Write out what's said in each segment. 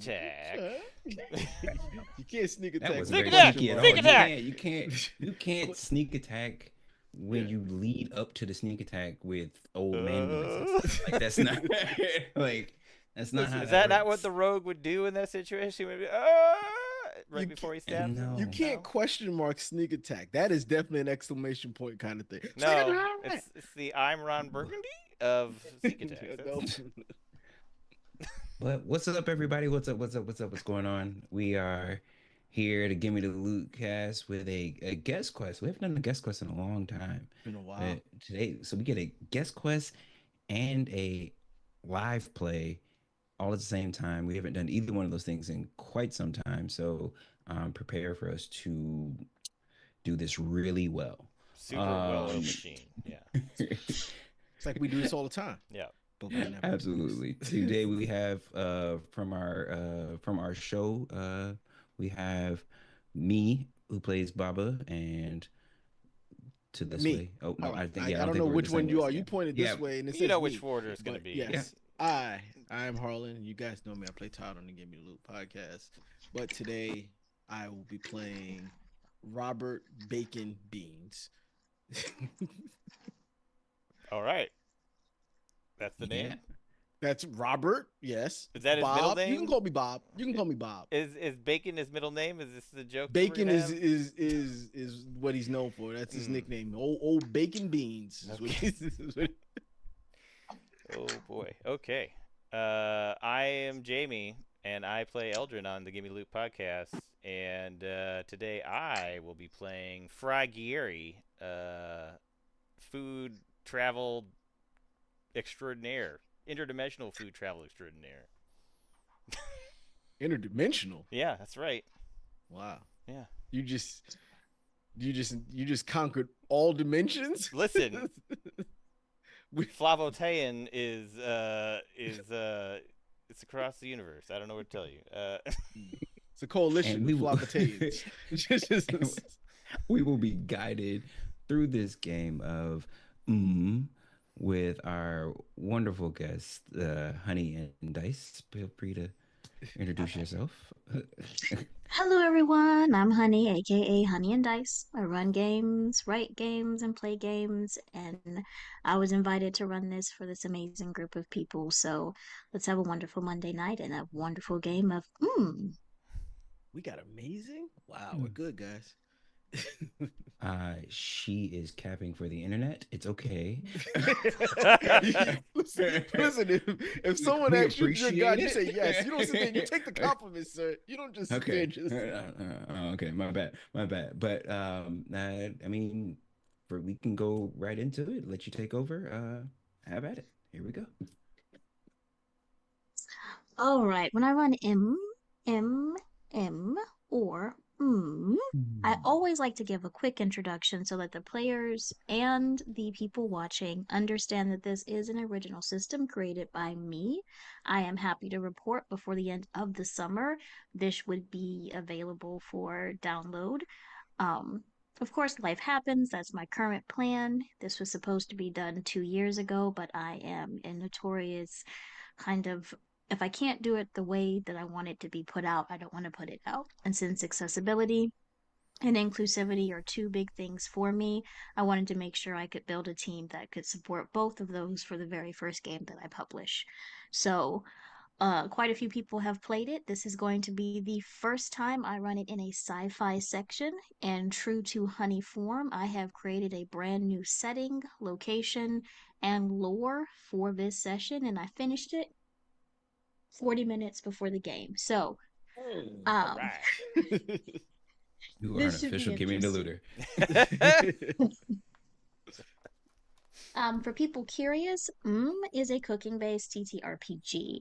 attack. You can't sneak That attack wasn't with Sneak very a attack! question sneaky at mark. all. Sneak attack! You can't sneak attack when Yeah. you lead up to the sneak attack with old man noises. Uh, Like that's not like that's not how is Listen, that that not what works. the rogue would do in that situation? He would be, right you before can't, he stabs him? you No. can't No. question mark sneak attack. That is definitely an exclamation point kind of thing. Sneak No, attack. it's the I'm Ron Burgundy of sneak attacks. No. But what's up, everybody? What's up? What's up? What's up? What's going on? We are here to give me the loot cast with a guest quest. We haven't done a guest quest in a long time. Been a while. But today, so we get a guest quest and a live play all at the same time. We haven't done either one of those things in quite some time. So prepare for us to do this really well. Super well-oiled Um, machine. Yeah. It's like we do this all the time, Yeah. but we never. Absolutely. Today we have from our show we have me who plays Baba and to this Me. way. Oh no, All right. I think I yeah, I don't don't think know we're which the one same you way. are. Yeah. You pointed Yeah. this way, and it You says know me. which order it's going to But be. yes, I am Harlan. You guys know me. I play Todd on the Give Me Loot podcast. But today I will be playing Robert Bacon Beans. All right. That's the Yeah. name? That's Robert. Yes. Is that his Bob. middle name? You can call me Bob. You can call me Bob. Is Bacon his middle name? Is this the joke? that we're Bacon gonna is have? is what he's known for. That's his nickname. Old Bacon Beans. Is what Okay. is what- Oh boy. Okay. I am Jamie, and I play Eldrin on the Gimme Loot podcast. And today I will be playing Fragieri, food travel extraordinaire, interdimensional food travel extraordinaire. Interdimensional. Yeah, that's right. Wow. Yeah. You just conquered all dimensions. Listen. We- Flavotean is it's across the universe. I don't know what to tell you. It's a coalition And we of will- Flavotatans. We will be guided through this game of with our wonderful guest, Honey and Dice. Feel free to introduce yourself. Hello, everyone. I'm Honey, aka Honey and Dice. I run games, write games, and play games. And I was invited to run this for this amazing group of people. So let's have a wonderful Monday night and a wonderful game of We got amazing. Wow, we're good, guys. She is capping for the internet. It's okay. listen, if someone We asks you your God, you appreciate say it. yes. You don't sit there and you take the compliment, sir. You don't just sit there Okay. and just Okay. My bad. My bad. But I mean, we can go right into it. Let you take over. Have at it. Here we go. All right. When I run M, or I always like to give a quick introduction so that the players and the people watching understand that this is an original system created by me. I am happy to report before the end of the summer, this would be available for download. Of course, life happens. That's my current plan. This was supposed to be done 2 years ago, but I am a notorious kind of if I can't do it the way that I want it to be put out, I don't want to put it out. And since accessibility and inclusivity are two big things for me, I wanted to make sure I could build a team that could support both of those for the very first game that I publish. So, quite a few people have played it. This is going to be the first time I run it in a sci-fi section, and true to Honey form, I have created a brand new setting, location, and lore for this session, and I finished it 40 minutes before the game. So, All um, right. You are an this should be official Give Me the interesting. Looter. For people curious, is a cooking-based TTRPG.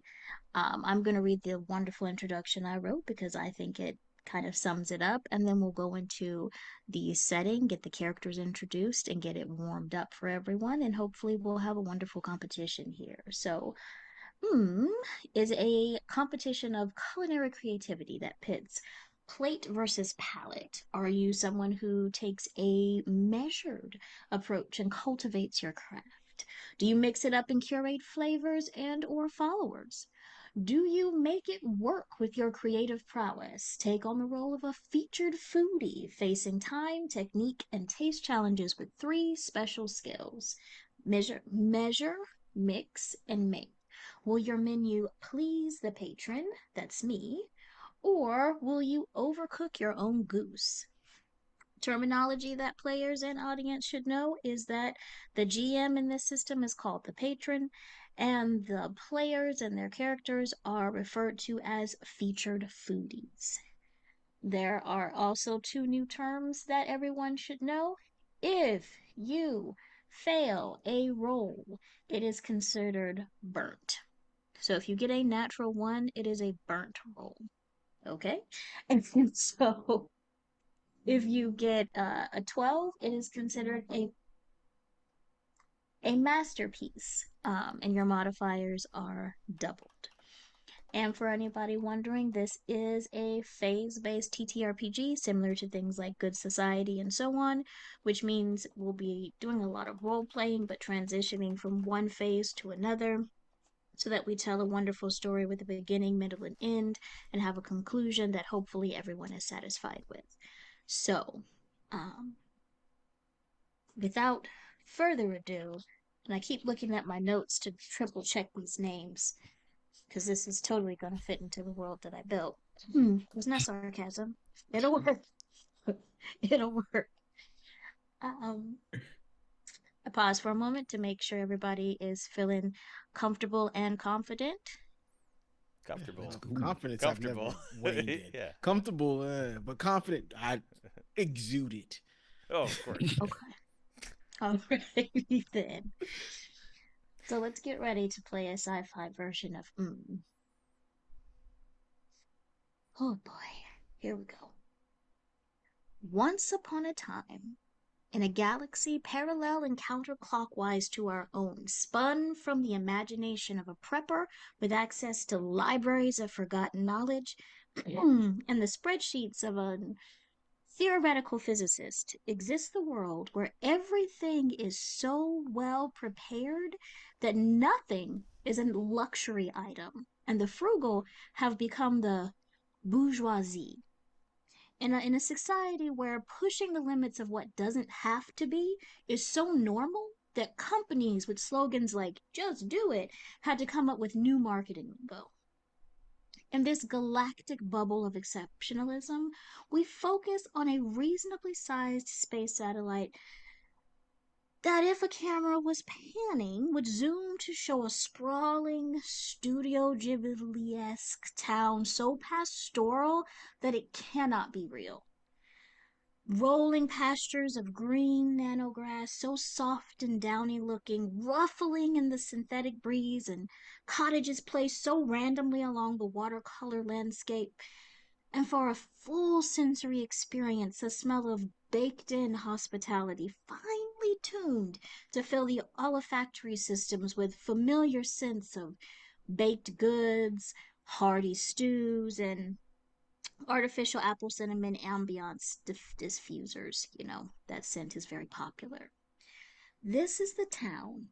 I'm going to read the wonderful introduction I wrote because I think it kind of sums it up, and then we'll go into the setting, get the characters introduced, and get it warmed up for everyone, and hopefully we'll have a wonderful competition here. So, is a competition of culinary creativity that pits plate versus palate. Are you someone who takes a measured approach and cultivates your craft? Do you mix it up and curate flavors and or followers? Do you make it work with your creative prowess? Take on the role of a featured foodie, facing time, technique, and taste challenges with three special skills: measure, mix, and make. Will your menu please the patron? That's me. Or will you overcook your own goose? Terminology that players and audience should know is that the GM in this system is called the patron, and the players and their characters are referred to as featured foodies. There are also two new terms that everyone should know. If you fail a roll, it is considered burnt. So if you get a natural one, it is a burnt roll. Okay? And so if you get a 12, it is considered a masterpiece, and your modifiers are doubled. And for anybody wondering, this is a phase-based TTRPG, similar to things like Good Society and so on, which means we'll be doing a lot of role-playing, but transitioning from one phase to another, so that we tell a wonderful story with a beginning, middle, and end, and have a conclusion that hopefully everyone is satisfied with. So, um, without further ado, and I keep looking at my notes to triple check these names, because this is totally going to fit into the world that I built. Wasn't that sarcasm? It'll work. It'll work. I pause for a moment to make sure everybody is feeling comfortable and confident. Comfortable. Confidence Comfortable. I've never waned in. Yeah. Comfortable, but confident. I exude it. Oh, of course. Okay. Alrighty then. So let's get ready to play a sci-fi version of Oh boy, here we go. Once upon a time, in a galaxy parallel and counterclockwise to our own, spun from the imagination of a prepper with access to libraries of forgotten knowledge and the spreadsheets of a theoretical physicist, exists the world where everything is so well prepared that nothing is a luxury item, and the frugal have become the bourgeoisie. In a society where pushing the limits of what doesn't have to be is so normal that companies with slogans like just do it had to come up with new marketing lingo. In this galactic bubble of exceptionalism, we focus on a reasonably sized space satellite that, if a camera was panning, would zoom to show a sprawling, Studio Ghibli-esque town so pastoral that it cannot be real. Rolling pastures of green nanograss, so soft and downy looking, ruffling in the synthetic breeze, and cottages placed so randomly along the watercolor landscape. And for a full sensory experience, the smell of baked-in hospitality, finely tuned to fill the olfactory systems with familiar scents of baked goods, hearty stews, and artificial apple cinnamon ambiance diffusers. You know, that scent is very popular. This is the town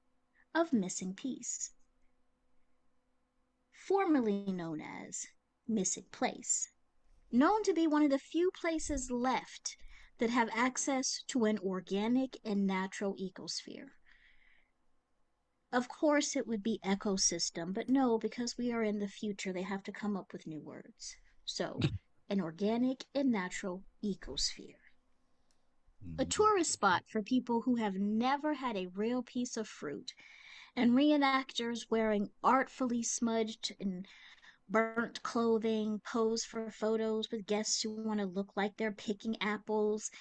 of Missing Piece, formerly known as Missing Place, known to be one of the few places left that have access to an organic and natural ecosphere. Of course, it would be ecosystem, but no, because we are in the future, they have to come up with new words. So, an organic and natural ecosphere. A tourist spot for people who have never had a real piece of fruit, and reenactors wearing artfully smudged and burnt clothing pose for photos with guests who want to look like they're picking apples,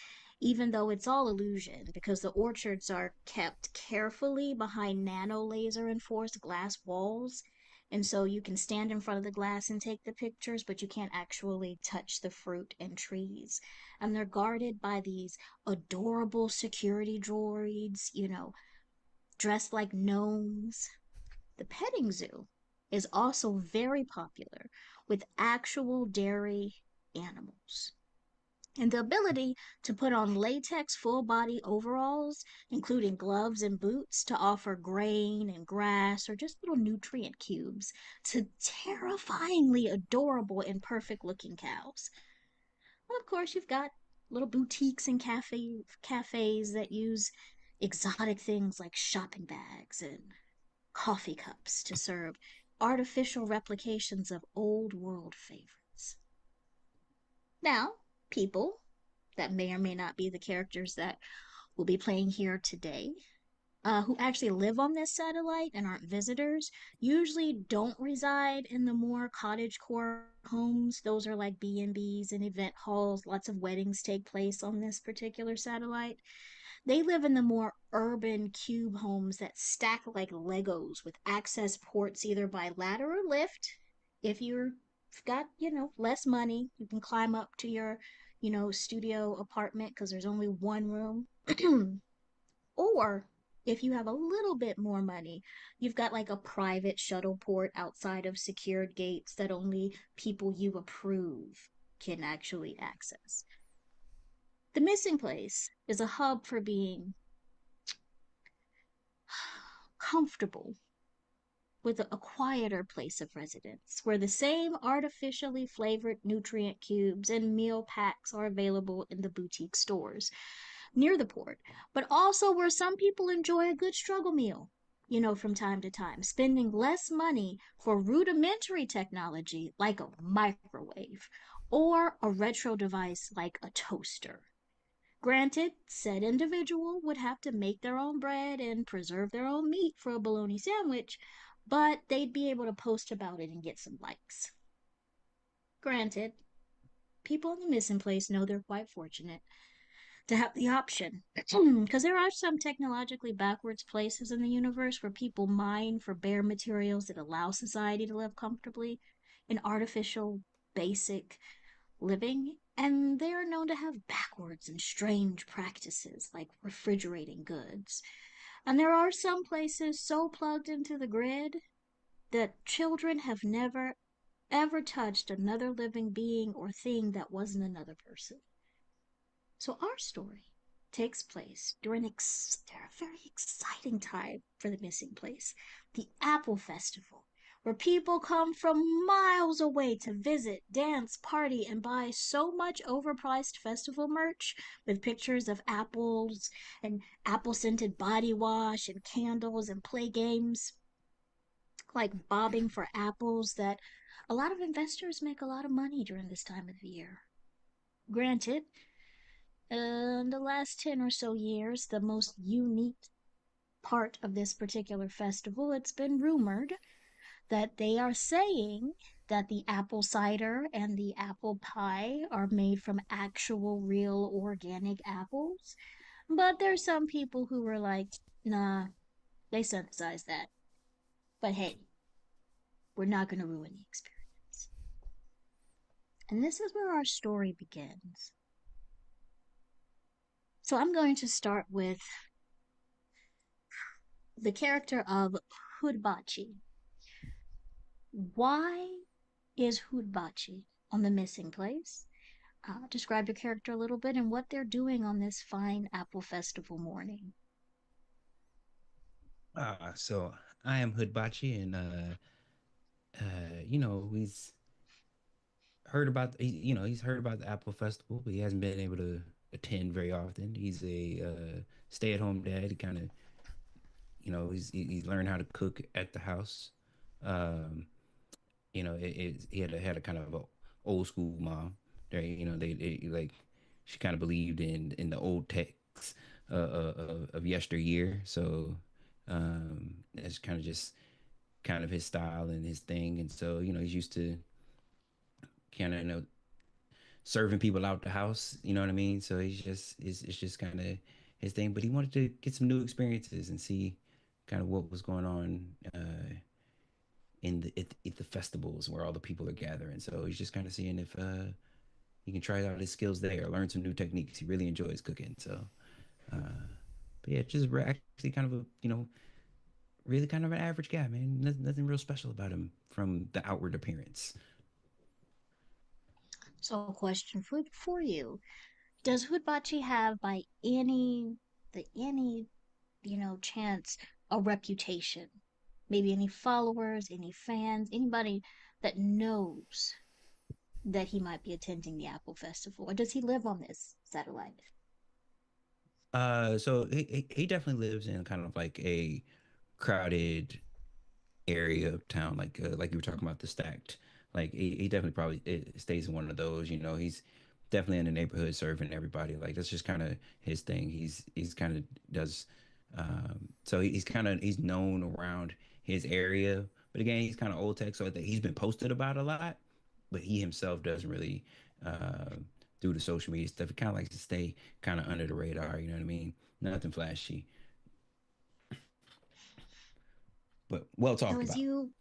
even though it's all illusion because the orchards are kept carefully behind nano laser enforced glass walls. And so you can stand in front of the glass and take the pictures, but you can't actually touch the fruit and trees. And they're guarded by these adorable security droids, dressed like gnomes. The petting zoo is also very popular with actual dairy animals. and the ability to put on latex full body overalls, including gloves and boots, to offer grain and grass or just little nutrient cubes to terrifyingly adorable and perfect looking cows. Well, of course, you've got little boutiques and cafes that use exotic things like shopping bags and coffee cups to serve artificial replications of old world favorites. Now, people that may or may not be the characters that we'll be playing here today, who actually live on this satellite and aren't visitors, usually don't reside in the more cottagecore homes. Those are like B&Bs and event halls. Lots of weddings take place on this particular satellite. They live in the more urban cube homes that stack like Legos with access ports either by ladder or lift. If you've got, less money, you can climb up to your, studio apartment because there's only one room. Or if you have a little bit more money, you've got like a private shuttle port outside of secured gates that only people you approve can actually access. The Missing Place is a hub for being comfortable with a quieter place of residence where the same artificially flavored nutrient cubes and meal packs are available in the boutique stores near the port, but also where some people enjoy a good struggle meal, from time to time, spending less money for rudimentary technology like a microwave or a retro device like a toaster. Granted, said individual would have to make their own bread and preserve their own meat for a bologna sandwich, but they'd be able to post about it and get some likes. Granted, people in the Missing Place know they're quite fortunate to have the option. Because there are some technologically backwards places in the universe where people mine for bare materials that allow society to live comfortably in artificial, basic living, and they are known to have backwards and strange practices like refrigerating goods. And there are some places so plugged into the grid that children have never ever touched another living being or thing that wasn't another person. So our story takes place during a very exciting time for the Missing Place, the Apple Festival, where people come from miles away to visit, dance, party, and buy so much overpriced festival merch with pictures of apples and apple scented body wash and candles and play games like bobbing for apples that a lot of investors make a lot of money during this time of the year. Granted, in the last 10 or so years, the most unique part of this particular festival, it's been rumored that they are saying that the apple cider and the apple pie are made from actual, real, organic apples. But there's some people who were like, nah, they synthesized that. But hey, we're not going to ruin the experience. And this is where our story begins. So I'm going to start with the character of Hudbachi. Why is Hudbachi on the Missing Place? Describe your character a little bit and what they're doing on this fine Apple Festival morning. So I am Hudbachi, and he's he's heard about the Apple Festival, but he hasn't been able to attend very often. He's a stay-at-home dad. He kind of, he's learned how to cook at the house. Um, he had a kind of a old school mom. They like she kind of believed in the old texts of yesteryear. So it's kind of just kind of his style and his thing. And so he's used to kind of serving people out the house. You know what I mean? So it's just kind of his thing. But he wanted to get some new experiences and see kind of what was going on in the festivals where all the people are gathering. So he's just kind of seeing if he can try out his skills there, learn some new techniques. He really enjoys cooking. So, but yeah, just actually kind of a really kind of an average guy, man. Nothing real special about him from the outward appearance. So, a question for you: does Hoodbachi have, by any chance, a reputation? Maybe any followers, any fans, anybody that knows that he might be attending the Apple Festival, or does he live on this satellite? So he definitely lives in kind of like a crowded area of town, like you were talking about the stacked. Like he definitely probably stays in one of those. You know, he's definitely in the neighborhood serving everybody. Like that's just kind of his thing. He's kind of does. So he's kind of he's known around his area. But again, he's kind of old tech, so I think he's been posted about a lot. But he himself doesn't really uh, do the social media stuff. He kind of likes to stay kind of under the radar. You know what I mean? Nothing flashy, but well So talked as about. you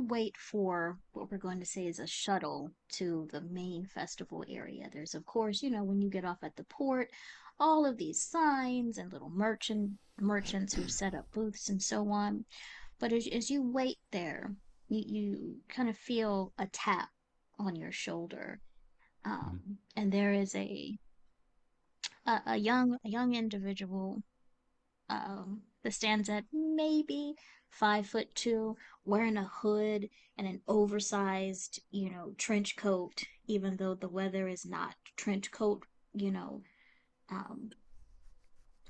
wait for what we're going to say is a shuttle to the main festival area, there's, of course, when you get off at the port, all of these signs and little merchants who set up booths and so on. But as you wait there, you kind of feel a tap on your shoulder. Mhm. And there is a young individual, that stands at maybe 5'2", wearing a hood and an oversized, trench coat, even though the weather is not trench coat, you know, um,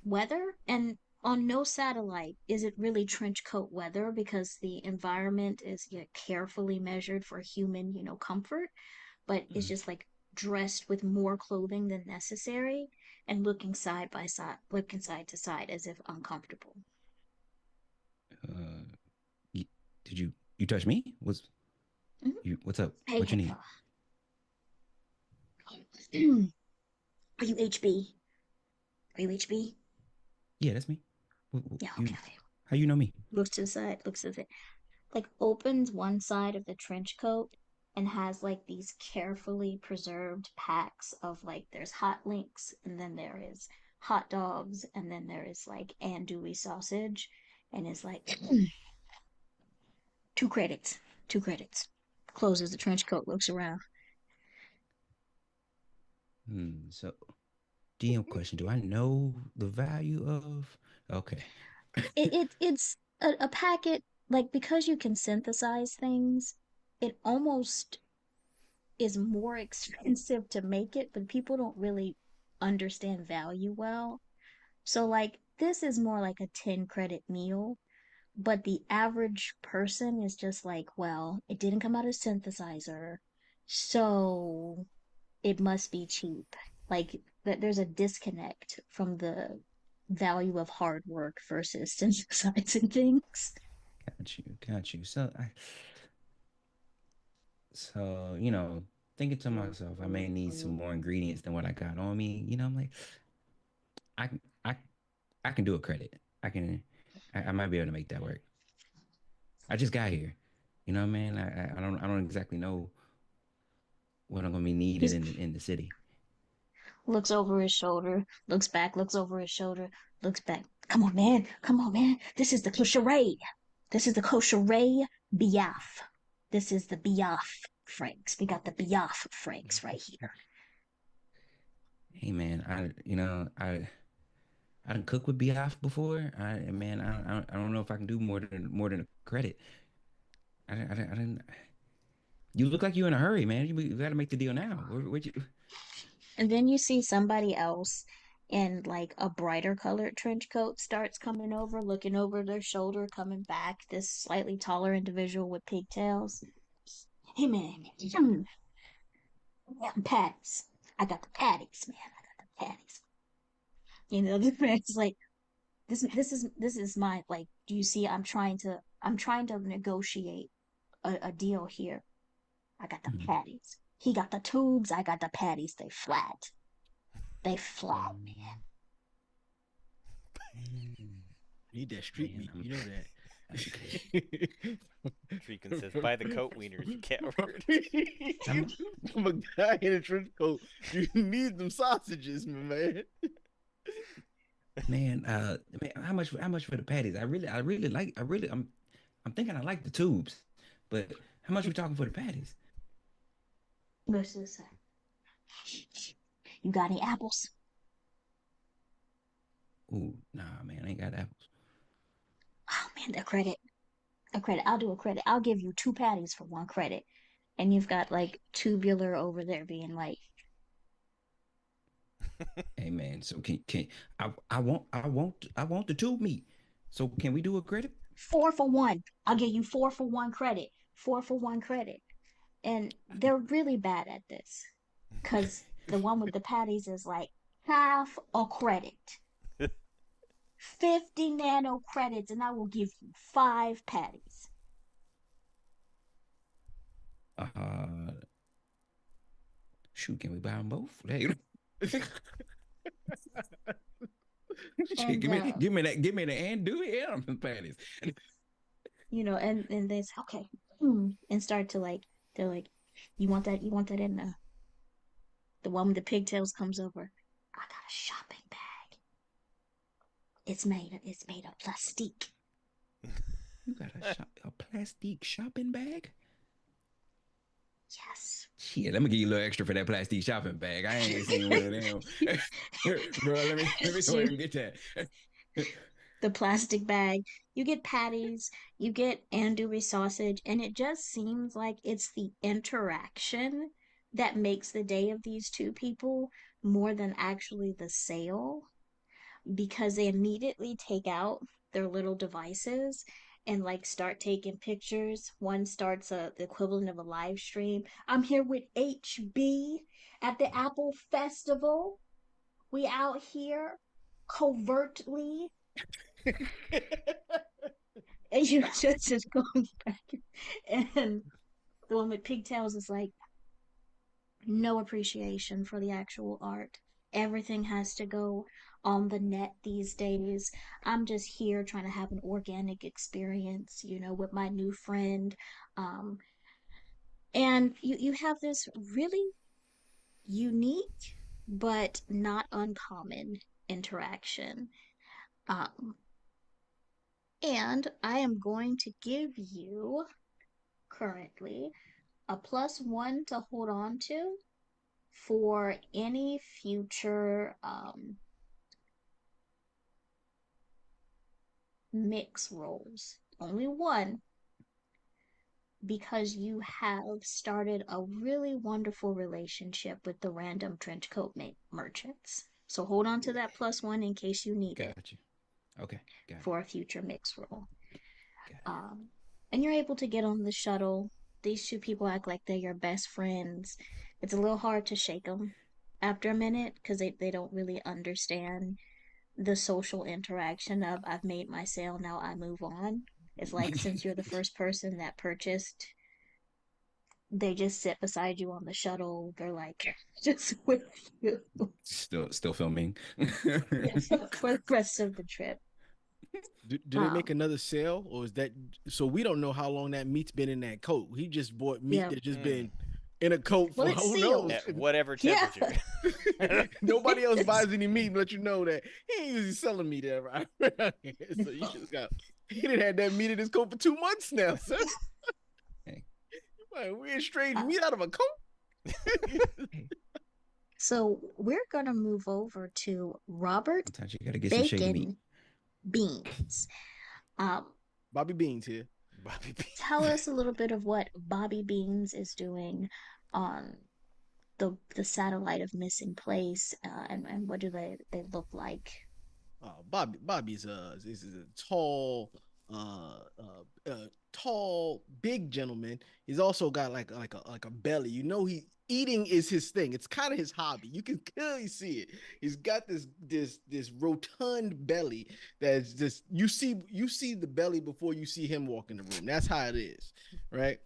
weather. And on no satellite is it really trench coat weather, because the environment is, carefully measured for human, comfort, but it's Mhm. just like dressed with more clothing than necessary and looking side to side as if uncomfortable. Uh, y- did you touch me? Mhm. You what's up? Hey, What you hey, need? are you HB? Are you HB? Yeah, that's me. Yeah, okay, You okay. how you know me? Looks to the side, looks to the side. Like opens one side of the trench coat and has like these carefully preserved packs of, like, there's hot links, and then there is hot dogs, and then there is like andouille sausage, and it's like 2 credits, 2 credits. Closes the trench coat, looks around. So DM question: do I know the value of? Okay. It's a packet, like, because you can synthesize things, it almost is more expensive to make it, but people don't really understand value well. So, like, this is more like a 10 credit meal, but the average person is just like, well, it didn't come out of synthesizer, so it must be cheap. Like, that there's a disconnect from the value of hard work versus synthesizing things. Got you. So thinking to myself, I may need some more ingredients than what I got on me. I'm like, I I I can do a credit. I might be able to make that work. I just got here. You know what I mean? I don't exactly know what I'm gonna be needed He's in the city. looks over his shoulder, looks back, looks over his shoulder, looks back. Come on, man. Come on, man. This is the Cocheray. This is the Cocheray Biaf. This is the Biaf Franks. We got the Biaf Franks right here. Hey man, I didn't cook with Biaf before. I don't know if I can do more than a credit. I didn't. You look like you in a hurry, man. You got to make the deal now. Where'd you? And then you see somebody else in like a brighter colored trench coat starts coming over, looking over their shoulder, coming back. This slightly taller individual with pigtails. Hey, man. Patties. I got the patties, man. I got the patties. The man's like, this is my, like, do you see, I'm trying to negotiate a deal here. I got the Mhm. patties. He got the tubes, I got the patties. They flat. They flat, man. Um, mm, Need that street Man, meat. You know I'm, that. Treacon says, "Buy the coat wieners, you coward." I'm From a guy in a trench coat, you need them sausages, my man. man, how much for the patties? I'm thinking I like the tubes, but how much we talking for the patties? Goes to the side. You got any apples? Ooh, nah, man, I ain't got apples. Oh man, a credit. A credit. I'll do a credit. I'll give you 2 patties for 1 credit. And you've got like tubular over there being like, Hey, man, so can I want the tube meat. So can we do a credit? 4 for 1. I'll give you 4 for 1 credit. 4 for 1 credit. And they're really bad at this. Cause the one with the patties is like half a credit. 50 nano credits, and I will give you 5 patties. Uh, Shoot, can we buy them both? Hey, shit, And give me the and do it and patties. and they say, okay, and start to like, they're like, you want that in the one with the pigtails comes over. I got a shopping bag. It's made of plastic. You got a plastic shopping bag? Yes. Shit, let me give you a little extra for that plastic shopping bag. I ain't seen one of them. Bro, let me go ahead and get that. The plastic bag. You get patties, you get andouille sausage, and it just seems like it's the interaction that makes the day of these two people more than actually the sale, because they immediately take out their little devices and like start taking pictures. One starts the equivalent of a live stream. I'm here with HB at the Apple Festival. We out here covertly. And just going back, and the one with pigtails is like, no appreciation for the actual art. Everything has to go on the net these days. I'm just here trying to have an organic experience, with my new friend. Um, and you have this really unique but not uncommon interaction. Um, and I am going to give you currently a +1 to hold on to for any future mix rolls. Only one, because you have started a really wonderful relationship with the random trench coat merchants. So hold on to that +1 in case you need it Got you. Okay, got for a future mix roll. it. And you're able to get on the shuttle. These two people act like they're your best friends. It's a little hard to shake them after a minute because they don't really understand the social interaction of I've made my sale, now I move on. It's like since you're the first person that purchased, they just sit beside you on the shuttle. They're like just with you Still filming. for the rest of the trip. Do they make another sale, or is that so? We don't know how long that meat's been in that coat. He just bought meat Yeah. that's just been in a coat for Well, it's who sealed. knows. At whatever Yeah. temperature. Nobody else buys any meat and let you know that he ain't usually selling meat ever. So you just got he didn't have that meat in his coat for 2 months now, sir. Hey. Weird strange meat out of a coat. So we're gonna move over to Robert Sometimes you gotta get some shady meat. Bacon Beans. Um, Bobby Beans here. Bobby B. Tell us a little bit of what Bobby Beans is doing on the satellite of Missing Place, and what do they look like? Bobby's is a tall, tall, big gentleman. He's also got like a belly. Eating is his thing. It's kind of his hobby. You can clearly see it. He's got this rotund belly that's just you see the belly before you see him walk in the room. That's how it is, right?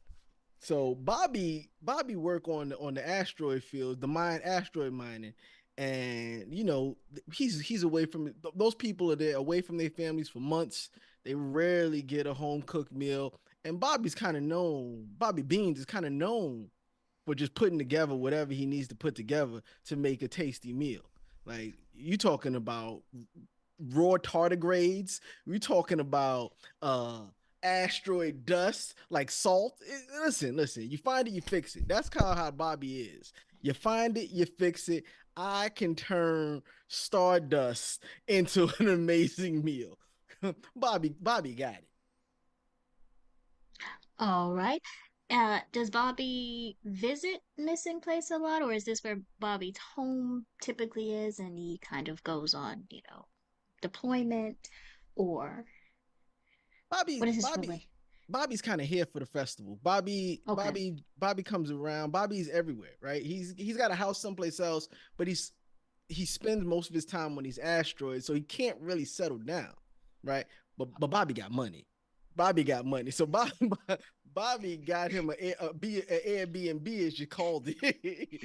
So Bobby work on the asteroid field, the asteroid mining, and he's away from those people are there away from their families for months. They rarely get a home cooked meal, and Bobby Beans is kind of known for just putting together whatever he needs to put together to make a tasty meal. Like you talking about raw tardigrades, we're talking about asteroid dust like salt. Listen. You find it, you fix it. That's kind of how Bobby is. You find it, you fix it. I can turn stardust into an amazing meal. Bobby got it. All right. Does Bobby visit Missing Place a lot, or is this where Bobby's home typically is and he kind of goes on, deployment, or Bobby, what is his Bobby, relation? Bobby's kind of here for the festival. Bobby, Okay. Bobby, Bobby comes around. Bobby's everywhere, right? He's got a house someplace else, but he spends most of his time on these asteroids, so he can't really settle down, right? But Bobby got money. Bobby got money, so Bobby got him an Airbnb, as you called it,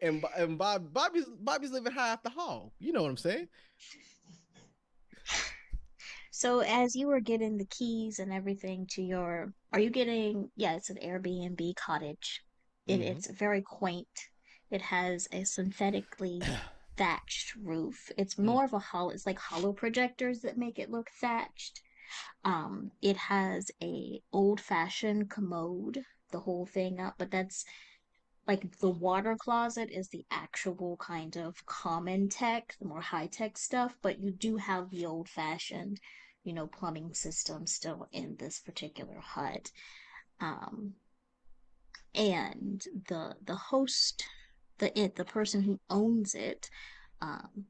and Bobby's living high off the hog. You know what I'm saying? So as you were getting the keys and everything to are you getting, yeah, it's an Airbnb cottage. Mm-hmm. It's very quaint. It has a synthetically thatched roof. It's more of a hollow, it's like hollow projectors that make it look thatched. It has a old-fashioned commode, the whole thing up, but that's like the water closet is the actual kind of common tech, the more high-tech stuff, but you do have the old-fashioned, plumbing system still in this particular hut. Um, and the host, the person who owns it, um,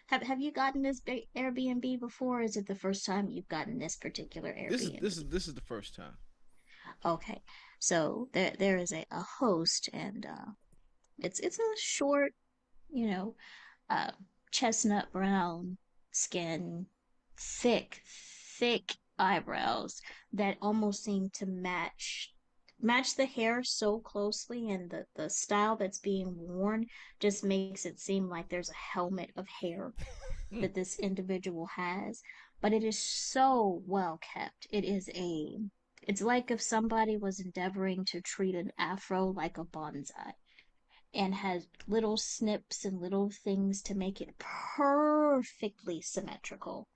have you gotten this big Airbnb before? Or is it the first time you've gotten this particular This is Airbnb? this is this is the first time. Okay, so there is a host, and it's a short, you know, uh, chestnut brown skin, thick eyebrows that almost seem to match the hair so closely, and the style that's being worn just makes it seem like there's a helmet of hair Hmm. that this individual has, but it is so well kept. It's like if somebody was endeavoring to treat an afro like a bonsai and has little snips and little things to make it perfectly symmetrical.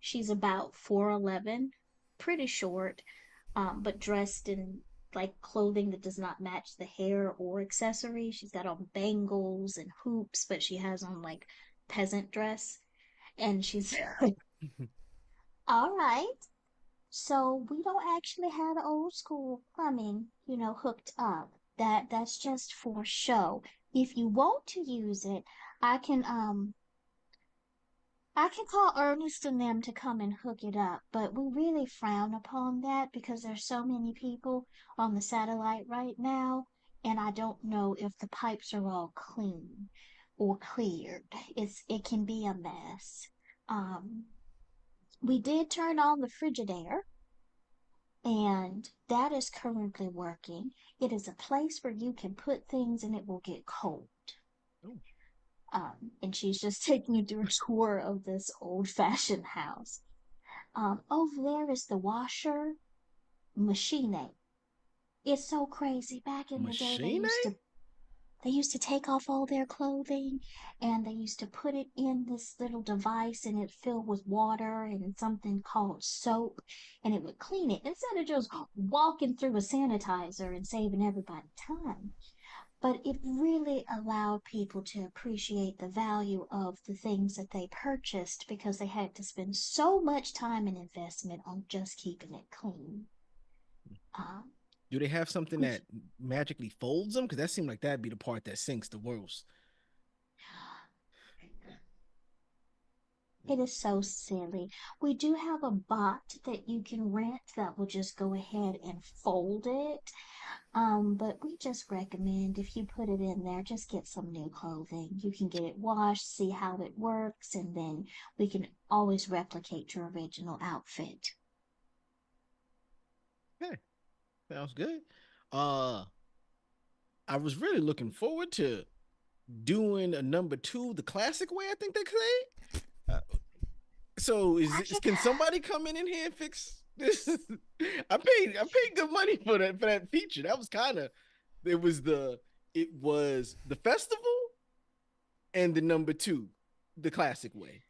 She's about 4'11", pretty short, but dressed in like clothing that does not match the hair or accessories. She's got on bangles and hoops, but she has on like peasant dress. And she's like, all right. So we don't actually have old school plumbing, hooked up. That's just for show. If you want to use it, I can um I can call Ernest and them to come and hook it up, but we really frown upon that because there's so many people on the satellite right now, and I don't know if the pipes are all clean or cleared. It can be a mess. Um, we did turn on the Frigidaire, and that is currently working. It is a place where you can put things and it will get cold. Oh. And she's just taking you through a tour of this old-fashioned house. Over there is the washer machine. It's so crazy. Back in the day, Machine? they used to take off all their clothing and they used to put it in this little device and it filled with water and something called soap and it would clean it instead of just walking through a sanitizer and saving everybody time. But it really allowed people to appreciate the value of the things that they purchased because they had to spend so much time and investment on just keeping it clean. Um, Do they have something that magically folds them? Because that seemed like that'd be the part that sinks the worst. It is so silly. We do have a bot that you can rent that will just go ahead and fold it. But we just recommend if you put it in there, just get some new clothing. You can get it washed, see how it works, and then we can always replicate your original outfit. Okay, sounds good. Uh, I was really looking forward to doing a number two the classic way. I think they say. So Actually, can somebody come in here and fix this? I paid good money for that feature. That was kind of it was the festival and the number two, the classic way.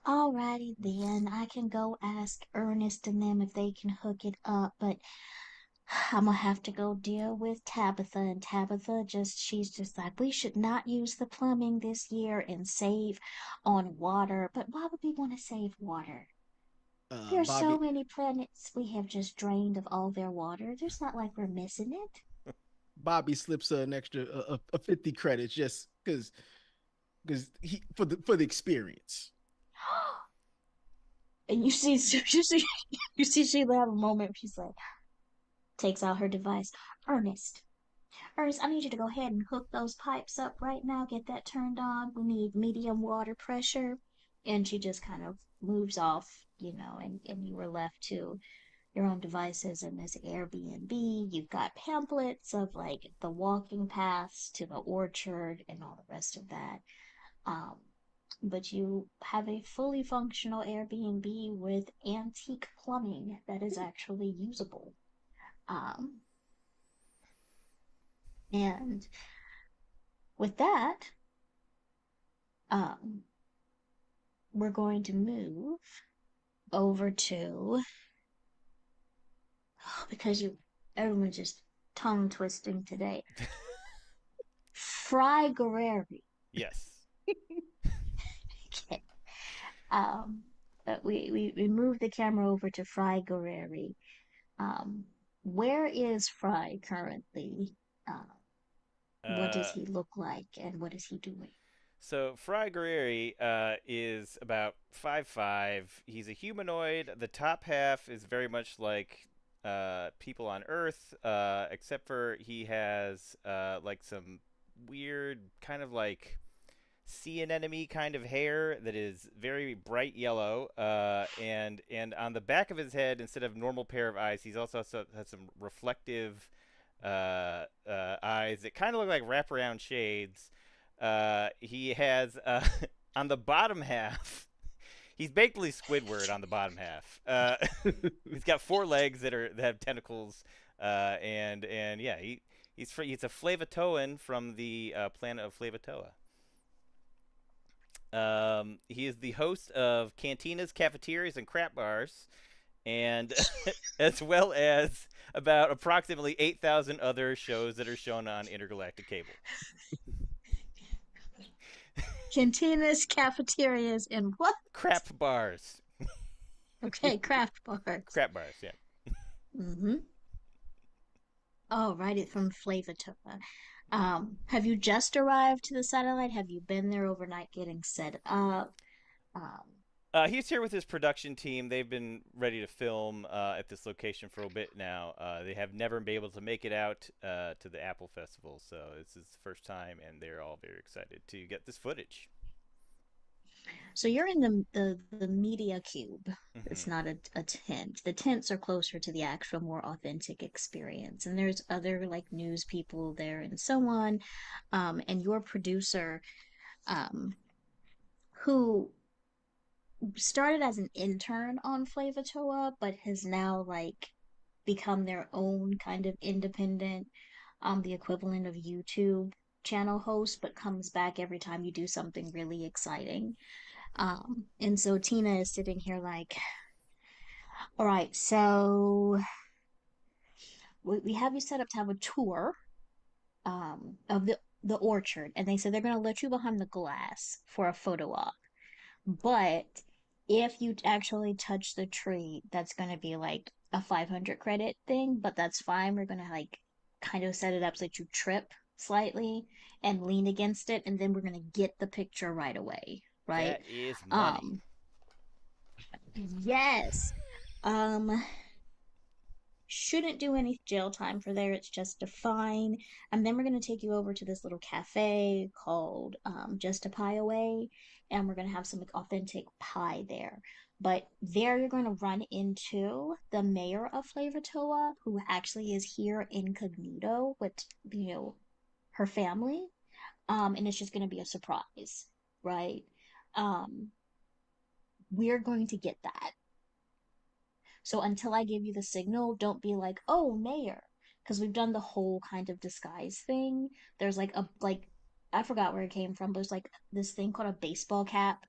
Alrighty then, I can go ask Ernest and them if they can hook it up, but I'm gonna have to go deal with Tabitha, and she's just like, we should not use the plumbing this year and save on water. But why would we want to save water? There's so Bobby, many planets we have just drained of all their water. There's not like we're missing it. Bobby slips her an extra 50 credits just because he for the experience. And you see, she have a moment. She's like, takes out her device. Ernest, I need you to go ahead and hook those pipes up right now. Get that turned on. We need medium water pressure. And she just kind of moves off, and you were left to your own devices in this Airbnb. You've got pamphlets of like the walking paths to the orchard and all the rest of that. Um, but you have a fully functional Airbnb with antique plumbing that is actually usable. Um, and with that, um, we're going to move over to because everyone's just tongue twisting today. Fry Guerreri. Yes. Okay. But we moved the camera over to Fry Guerreri. Where is Fry currently? What does Uh, he look like, and what is he doing? so Fry Guerrieri is about 5'5". He's a humanoid. The top half is very much like people on Earth, except for he has like some weird kind of like sea anemone kind of hair that is very bright yellow, and on the back of his head, instead of normal pair of eyes, he's also has some reflective eyes that kind of look like wraparound shades. He has on the bottom half. He's basically Squidward on the bottom half. He's got 4 legs that have tentacles, and yeah, he's a Flavatoan from the planet of Flavatoa. He is the host of Cantinas, Cafeterias, and Crap Bars, and as well as about approximately 8,000 other shows that are shown on intergalactic cable. Cantinas, cafeterias, and what? Crap bars. Okay, craft bars. Crap bars, yeah. Mm-hmm. Oh, right, it from Flavatoa. Have you just arrived to the satellite? Have you been there overnight getting set up? Um, He's here with his production team. They've been ready to film at this location for a bit now. They have never been able to make it out to the Apple Festival, so this is the first time, and they're all very excited to get this footage. so you're in the media cube. It's Mm-hmm. not a tent. The tents are closer to the actual, more authentic experience. And there's other like news people there and so on. And your producer, um, who started as an intern on Flavatoa, but has now like become their own kind of independent, the equivalent of YouTube channel host, but comes back every time you do something really exciting. And so Tina is sitting here like, all right, so we have you set up to have a tour of the orchard, and they said they're going to let you behind the glass for a photo op. But if you actually touch the tree, that's going to be like a 500 credit thing, but that's fine. We're going to like kind of set it up so that you trip slightly and lean against it, and then we're going to get the picture right away, right? That is money. Um, yes. Um, shouldn't do any jail time for there. It's just a fine. And then we're going to take you over to this little cafe called Just a Pie Away. And we're going to have some authentic pie there. But there you're going to run into the mayor of Flavortoa, who actually is here incognito with, her family. And it's just going to be a surprise, right? Um, we're going to get that. So until I give you the signal, don't be like, "Oh, mayor," because we've done the whole kind of disguise thing. There's like I forgot where it came from, but there's like this thing called a baseball cap,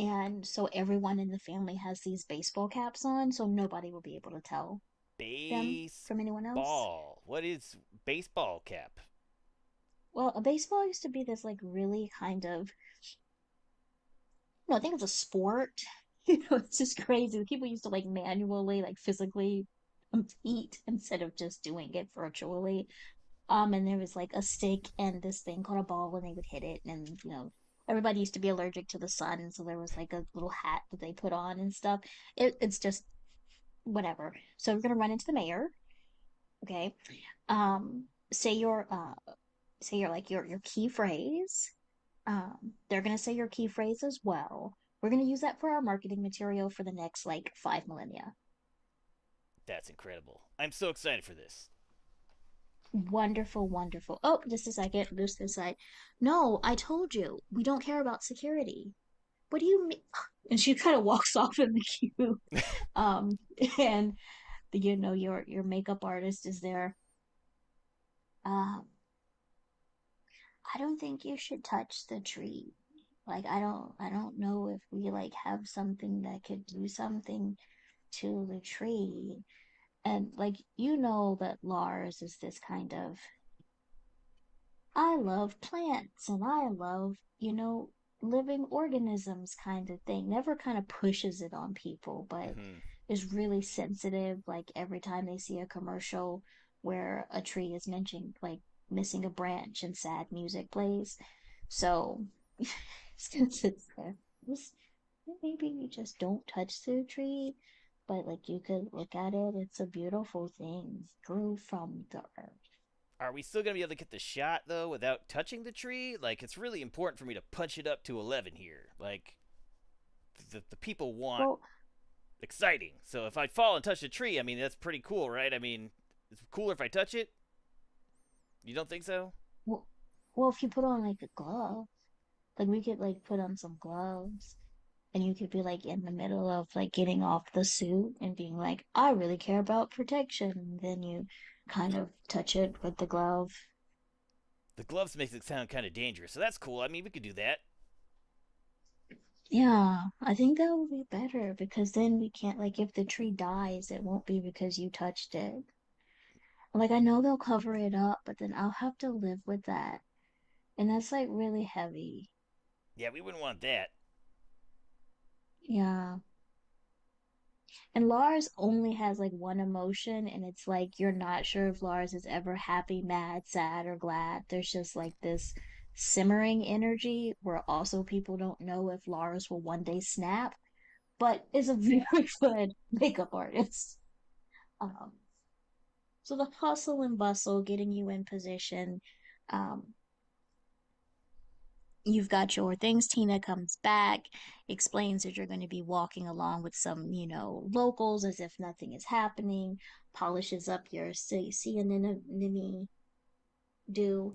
And so everyone in the family has these baseball caps on, so nobody will be able to tell them from anyone else. Baseball. What is baseball cap? Well, a baseball used to be this like really kind of, no, I think it's a sport. It's just crazy. People used to like manually, like physically compete instead of just doing it virtually. And there was like a stick and this thing called a ball and they would hit it. And, everybody used to be allergic to the sun. So there was like a little hat that they put on and stuff. It's just whatever. So we're going to run into the mayor. Okay. Um, say your like your key phrase. They're going to say your key phrase as well. We're going to use that for our marketing material for the next like 5 millennia. That's incredible. I'm so excited for this. Wonderful, wonderful. Oh, just a second. Lose this side. No, I told you we don't care about security. What do you mean? And she kind of walks off in the queue. Um, and your makeup artist is there. Um, I don't think you should touch the tree. Like I don't know if we like have something that could do something to the tree. And like that Lars is this kind of I love plants and I love, living organisms kind of thing. Never kind of pushes it on people, but Hmm. is really sensitive. Like every time they see a commercial where a tree is mentioned, like missing a branch and sad music plays. So it's gonna sit there. Just- Maybe you just don't touch the tree, but like you could look at it. It's a beautiful thing. Grew from the earth. Are we still gonna be able to get the shot though without touching the tree? Like, it's really important for me to punch it up to 11 here. Like, the people want Well, exciting. So if I fall and touch the tree, I mean that's pretty cool, right? I mean, it's cooler if I touch it. You don't think so? well, well, if you put on like a glove, like we could like put on some gloves and you could be like in the middle of like getting off the suit and being like, I really care about protection. And then you kind of touch it with the glove. The gloves makes it sound kind of dangerous, so that's cool. I mean, we could do that. Yeah, I think that would be better because then we can't like if the tree dies, it won't be because you touched it. Like I know they'll cover it up, but then I'll have to live with that. And that's like really heavy. Yeah, we wouldn't want that. Yeah. And Lars only has like one emotion, and it's like you're not sure if Lars is ever happy, mad, sad, or glad. There's just like this simmering energy where also people don't know if Lars will one day snap, but is a very good makeup artist. Um, so the hustle and bustle, getting you in position. Um, you've got your things. Tina comes back, explains that you're going to be walking along with some, locals as if nothing is happening, polishes up your sea anemone do,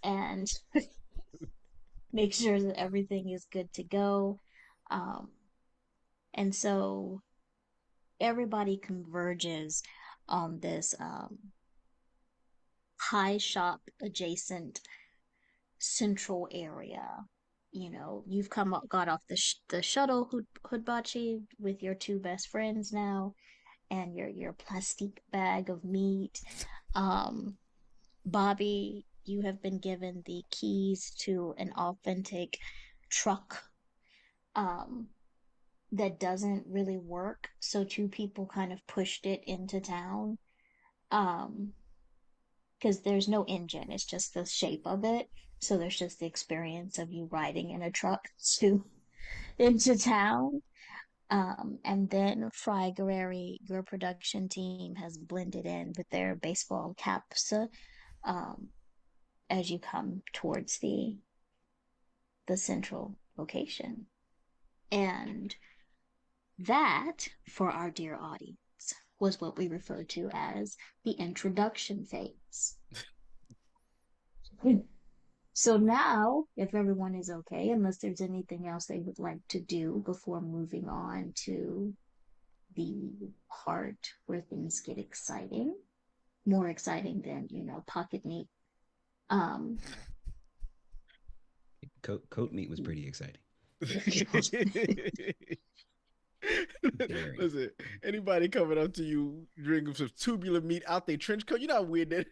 and make sure that everything is good to go. Um, and so everybody converges on this high shop adjacent central area. You've got off the shuttle Hoodbachi with your two best friends now, and your plastic bag of meat. Um, Bobby, you have been given the keys to an authentic truck um, that doesn't really work. So two people kind of pushed it into town. Um, because there's no engine, it's just the shape of it. So there's just the experience of you riding in a truck to into town. And then Fry Guerreri, your production team has blended in with their baseball caps um, as you come towards the central location. And that, for our dear audience, was what we refer to as the introduction phase. So now, if everyone is okay, unless there's anything else they would like to do before moving on to the part where things get exciting, more exciting than, pocket meat. Um, Coat meat was pretty exciting. Very. Listen, anybody coming up to you drinking some tubular meat out their trench coat, you know how weird that.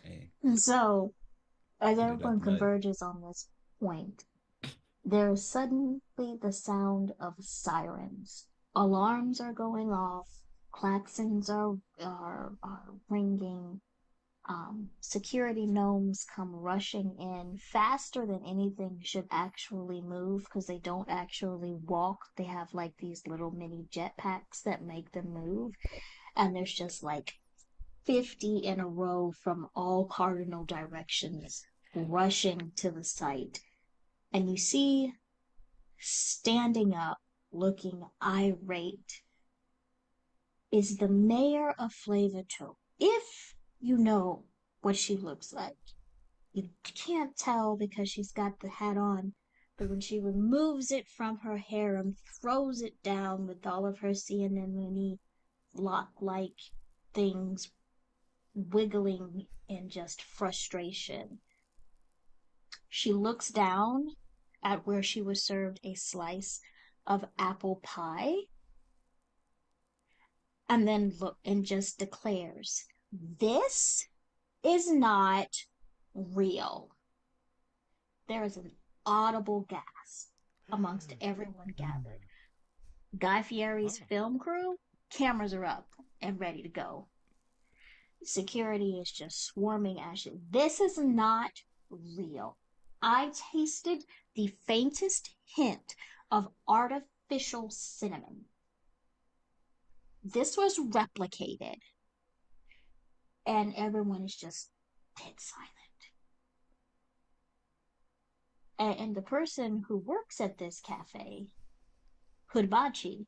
Hey, And so, as get it out everyone the mud. converges on this point, there is suddenly the sound of sirens. Alarms are going off, claxons are ringing. Security gnomes come rushing in faster than anything should actually move because they don't actually walk. They have like these little mini jetpacks that make them move. And there's just like 50 in a row from all cardinal directions rushing to the site. And you see standing up, looking irate, is the mayor of Flavortown. If you know what she looks like, you can't tell because she's got the hat on, but when she removes it from her hair and throws it down with all of her CNN lock-like things wiggling in just frustration, she looks down at where she was served a slice of apple pie and then look and just declares, "This is not real." There is an audible gasp amongst everyone gathered. Guy Fieri's film crew, cameras are up and ready to go. Security is just swarming at you. This is not real. I tasted the faintest hint of artificial cinnamon. This was replicated, and everyone is just dead silent. And the person who works at this cafe, Hudbachi,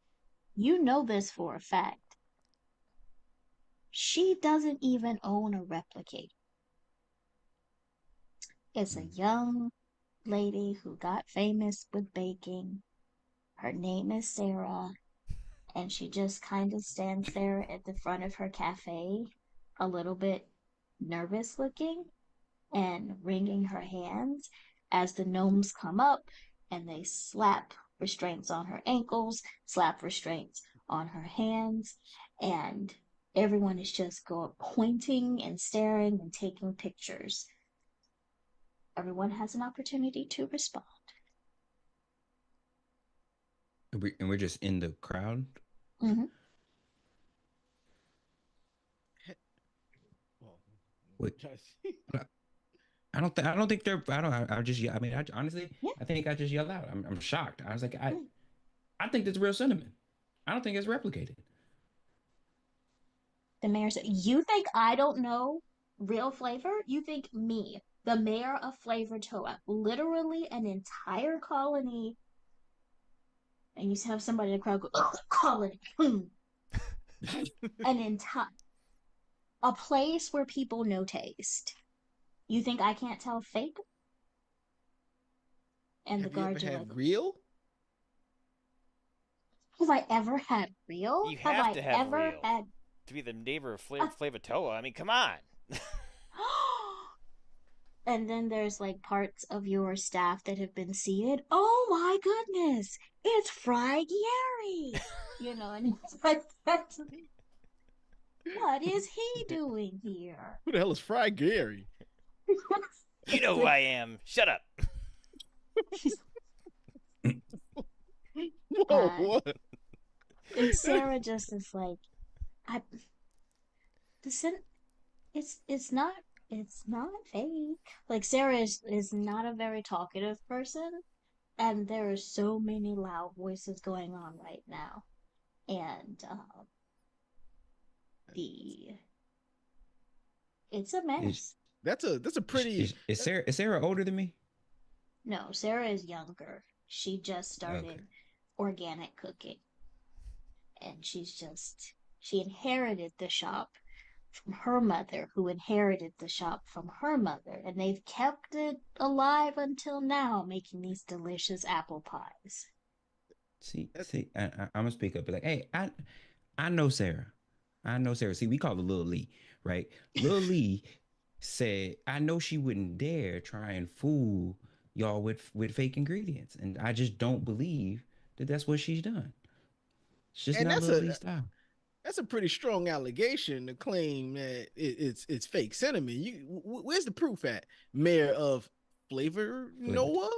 you know this for a fact. She doesn't even own a replicator. It's a young lady who got famous with baking. Her name is Sarah, and she just kind of stands there at the front of her cafe, a little bit nervous looking and wringing her hands as the gnomes come up and they slap restraints on her ankles, slap restraints on her hands, and everyone is just pointing and staring and taking pictures. Everyone has an opportunity to respond. And we're just in the crowd. Mm-hmm. Wait, I don't think they're. I don't. I just. I mean, honestly, Yeah. I think I just yelled out. I'm shocked. I was like, I think that's real cinnamon. I don't think it's replicated. The mayor said, "You think I don't know real flavor? You think me, the mayor of Flavortoa, literally an entire colony," and you have somebody in the crowd go, "Colony," an entire a place where people know taste. You think I can't tell fake? And Have the guards you are ever like, had real? "Have I ever had real? You Have have I to have ever real had?" to be the neighbor of Flavatoa. I mean, come on. And then there's like parts of your staff that have been seated. "Oh my goodness, it's Fry Gary!" And it's like, what is he doing here? Who the hell is Fry Gary? You know who I am. Shut up. Whoa, what? And Sarah just is like, it's not fake. Like Sarah is not a very talkative person, and there are so many loud voices going on right now, and it's a mess. That's a pretty. Is Sarah older than me? No, Sarah is younger. She just started organic cooking, and she inherited the shop from her mother, who inherited the shop from her mother, and they've kept it alive until now, making these delicious apple pies. See, I'm gonna speak up. Be like, hey, I know Sarah. I know Sarah. See, we call her Lil Lee, right? Lil Lee said, I know she wouldn't dare try and fool y'all with fake ingredients, and I just don't believe that that's what she's done. It's just And not Lil Lee's style. that's a pretty strong allegation to claim that it's fake cinnamon. Where's the proof at? Mayor of Flavor Noah?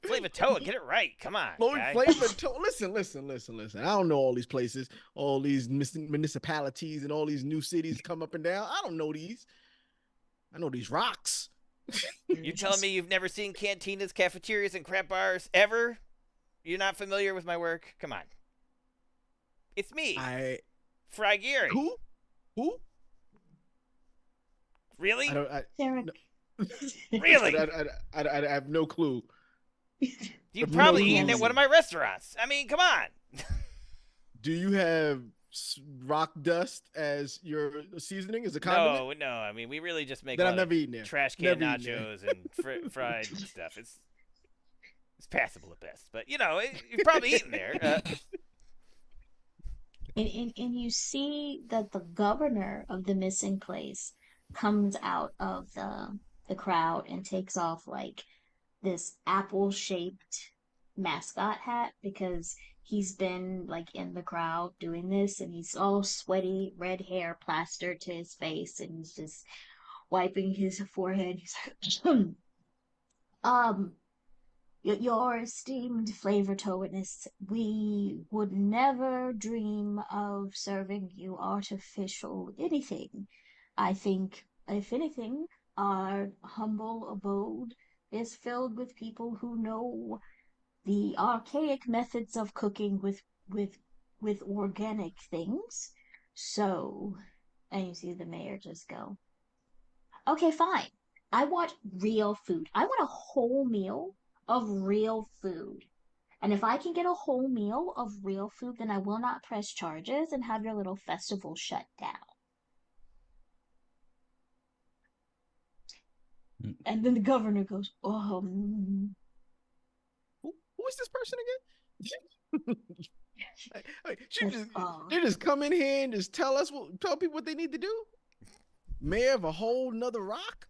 Flavor Toa, get it right. Come on. Flavor Toa. Listen. I don't know all these places, all these municipalities, and all these new cities come up and down. I don't know these. I know these rocks. You telling me you've never seen cantinas, cafeterias, and crap bars ever? You're not familiar with my work? Come on. It's me. Fry Geary. Who? Really? Derek. Really? I have no clue. You've probably eaten at one of my restaurants. I mean, come on. Do you have rock dust as your seasoning as a condiment? No. I mean, we really just make I've never eaten there. Trash can nachos and fried stuff. It's passable at best, but you've probably eaten there. And you see that the governor of the missing place comes out of the crowd and takes off like this apple-shaped mascot hat because he's been like in the crowd doing this, and he's all sweaty, red hair plastered to his face, and he's just wiping his forehead. He's like, your esteemed Flavor Toenists, we would never dream of serving you artificial anything. I think, if anything, our humble abode is filled with people who know the archaic methods of cooking with organic things. So, and you see the mayor just go, okay, fine. I want real food. I want a whole meal of real food. And if I can get a whole meal of real food, then I will not press charges and have your little festival shut down. And then the governor goes, Who is this person again? They just come in here and just tell people what they need to do. Mayor of a whole nother rock.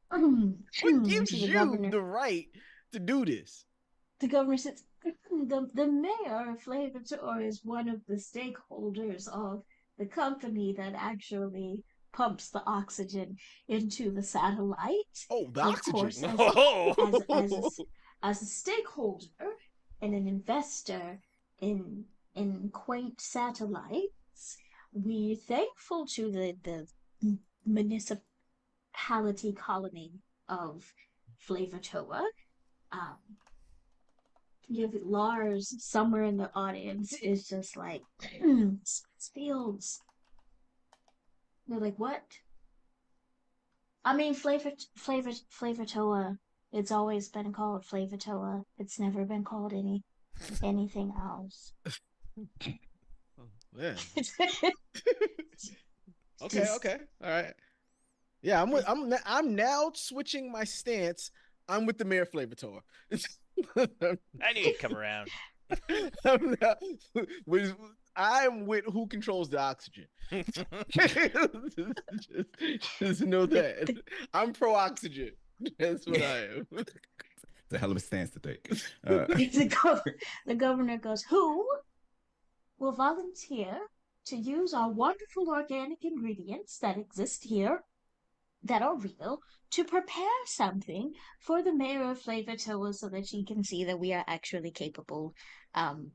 What gives you the right to do this? The governor says, the mayor of Flavor Toa is one of the stakeholders of the company that actually pumps the oxygen into the satellite. Oh, the oxygen. Course, as a stakeholder and an investor in quaint satellites, we're thankful to the municipality colony of Flavor Toa. Lars, somewhere in the audience, is just like, Fields. They're like, what? I mean, Flavor Toa. It's always been called Flavor Toa. It's never been called anything else. Yeah. Okay. All right. Yeah, I'm now switching my stance. I'm with the mayor of Flavor Toa. I knew you'd come around. I'm with who controls the oxygen. just know that. I'm pro oxygen. That's what I am. It's a hell of a stance to take. The governor goes, who will volunteer to use our wonderful organic ingredients that exist here, that are real, to prepare something for the mayor of Flavor Toa so that she can see that we are actually capable of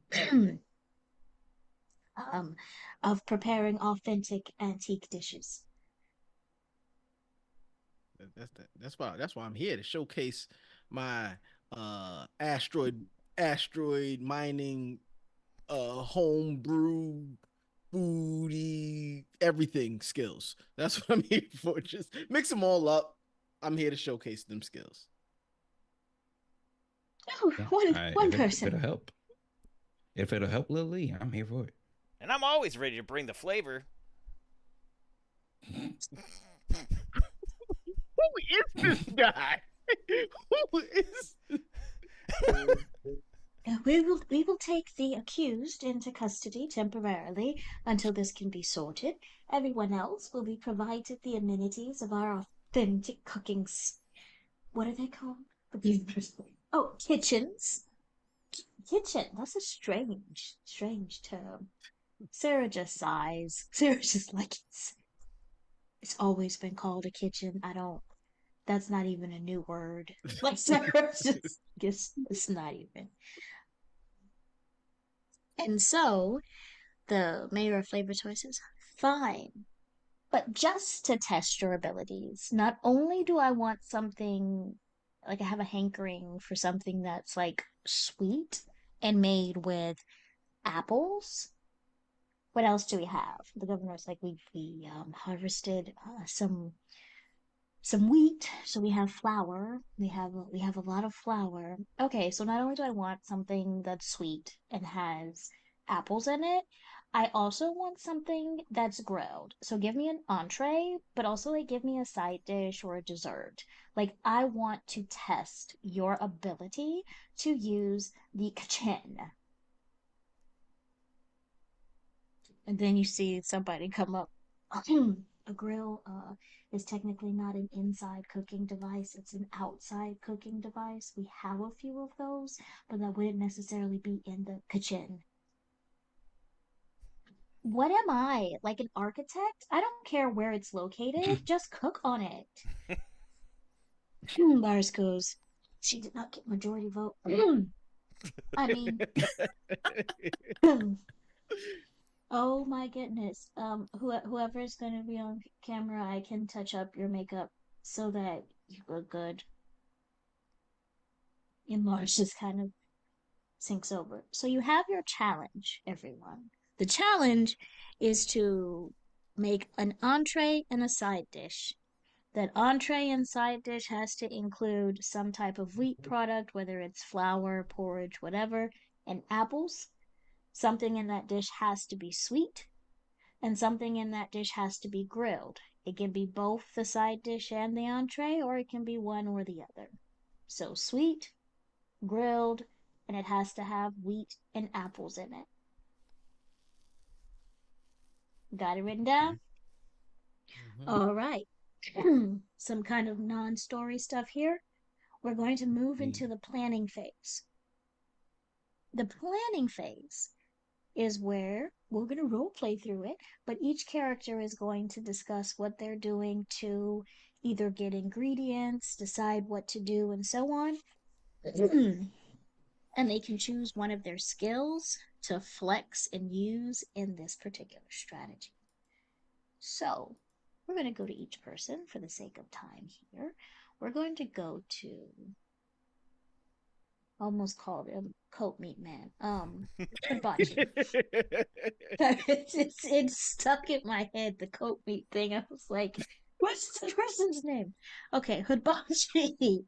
preparing authentic antique dishes. That's why I'm here, to showcase my asteroid mining, homebrew, foodie, everything skills. That's what I'm here for. Just mix them all up. I'm here to showcase them skills. Oh, one person. If it'll help Lil Lee, I'm here for it. And I'm always ready to bring the flavor. Who is this guy? Who is this? We will take the accused into custody temporarily until this can be sorted. Everyone else will be provided the amenities of our authentic cooking. What are they called? Oh, kitchens. Kitchen. That's a strange term. Sarah just sighs. Sarah just like it's always been called a kitchen. I don't. That's not even a new word. Like Sarah just guess it's not even. And so the mayor of Flavor Choices, fine. But just to test your abilities, not only do I want something like I have a hankering for something that's like sweet and made with apples. What else do we have? The governor's like we harvested some wheat, so we have flour. We have a lot of flour. Okay, so not only do I want something that's sweet and has apples in it, I also want something that's grilled. So give me an entree, but also like give me a side dish or a dessert. Like I want to test your ability to use the kitchen. And then you see somebody come up. A grill is technically not an inside cooking device, it's an outside cooking device. We have a few of those, but that wouldn't necessarily be in the kitchen. What am I? Like an architect? I don't care where it's located, just cook on it. Lars goes, she did not get majority vote. I mean, oh my goodness. Whoever is going to be on camera, I can touch up your makeup so that you look good. And Lars just kind of sinks over. So you have your challenge, everyone. The challenge is to make an entree and a side dish. That entree and side dish has to include some type of wheat product, whether it's flour, porridge, whatever, and apples. Something in that dish has to be sweet, and something in that dish has to be grilled. It can be both the side dish and the entree, or it can be one or the other. So sweet, grilled, and it has to have wheat and apples in it. Got it written down? All right. Some kind of non-story stuff here. We're going to move into the planning phase. The planning phase is where we're going to role play through it, but each character is going to discuss what they're doing to either get ingredients, decide what to do, and so on. And they can choose one of their skills to flex and use in this particular strategy. So, we're going to go to each person for the sake of time here. We're going to go to almost called him Coat Meat Man. Hibachi. It's stuck in my head, the Coat Meat thing. I was like, what's the person's name? Okay, Hibachi.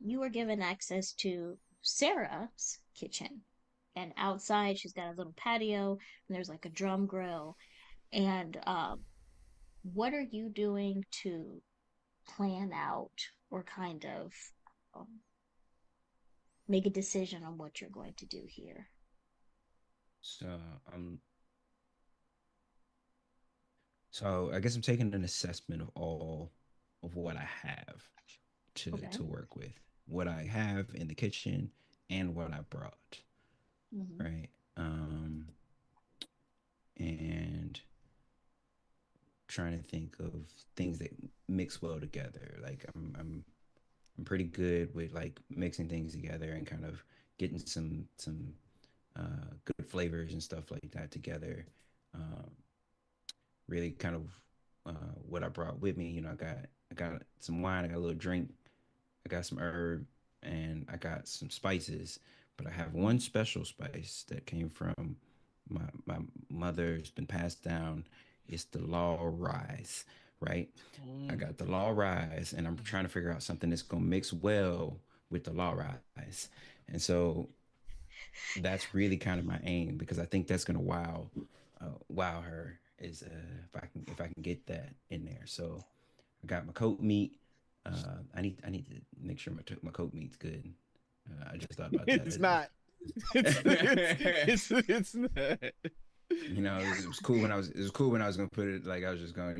You were given access to Sarah's kitchen. And outside she's got a little patio and there's like a drum grill. And what are you doing to plan out or kind of make a decision on what you're going to do here? So so I guess I'm taking an assessment of all of what I have to work with, what I have in the kitchen and what I brought, right? And trying to think of things that mix well together. Like I'm pretty good with like mixing things together and kind of getting some good flavors and stuff like that together. Really kind of what I brought with me. You know, I got some wine, I got a little drink, I got some herb, and I got some spices. But I have one special spice that came from my mother's been passed down. It's the law rise, right? I got the law rise, and I'm trying to figure out something that's gonna mix well with the law rise, and so that's really kind of my aim because I think that's gonna wow her is if I can get that in there. So I got my coat meat. I need to make sure my coat meat's good. I just thought about that. It's not. It's not. It was cool when I was gonna put it like I was just going,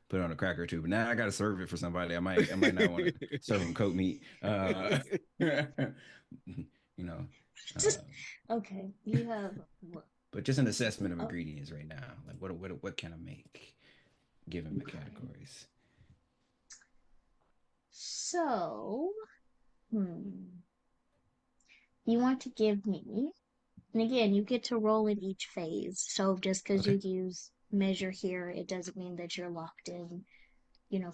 put it on a cracker or two. But now I gotta serve it for somebody. I might not want to serve them cooked meat. You know, uh, Okay, you have. but just an assessment of Oh, ingredients right now. Like what can I make given my okay. categories? So, hmm, you want to give me, and again, you get to roll in each phase. So just because Okay. you use measure here, it doesn't mean that you're locked in,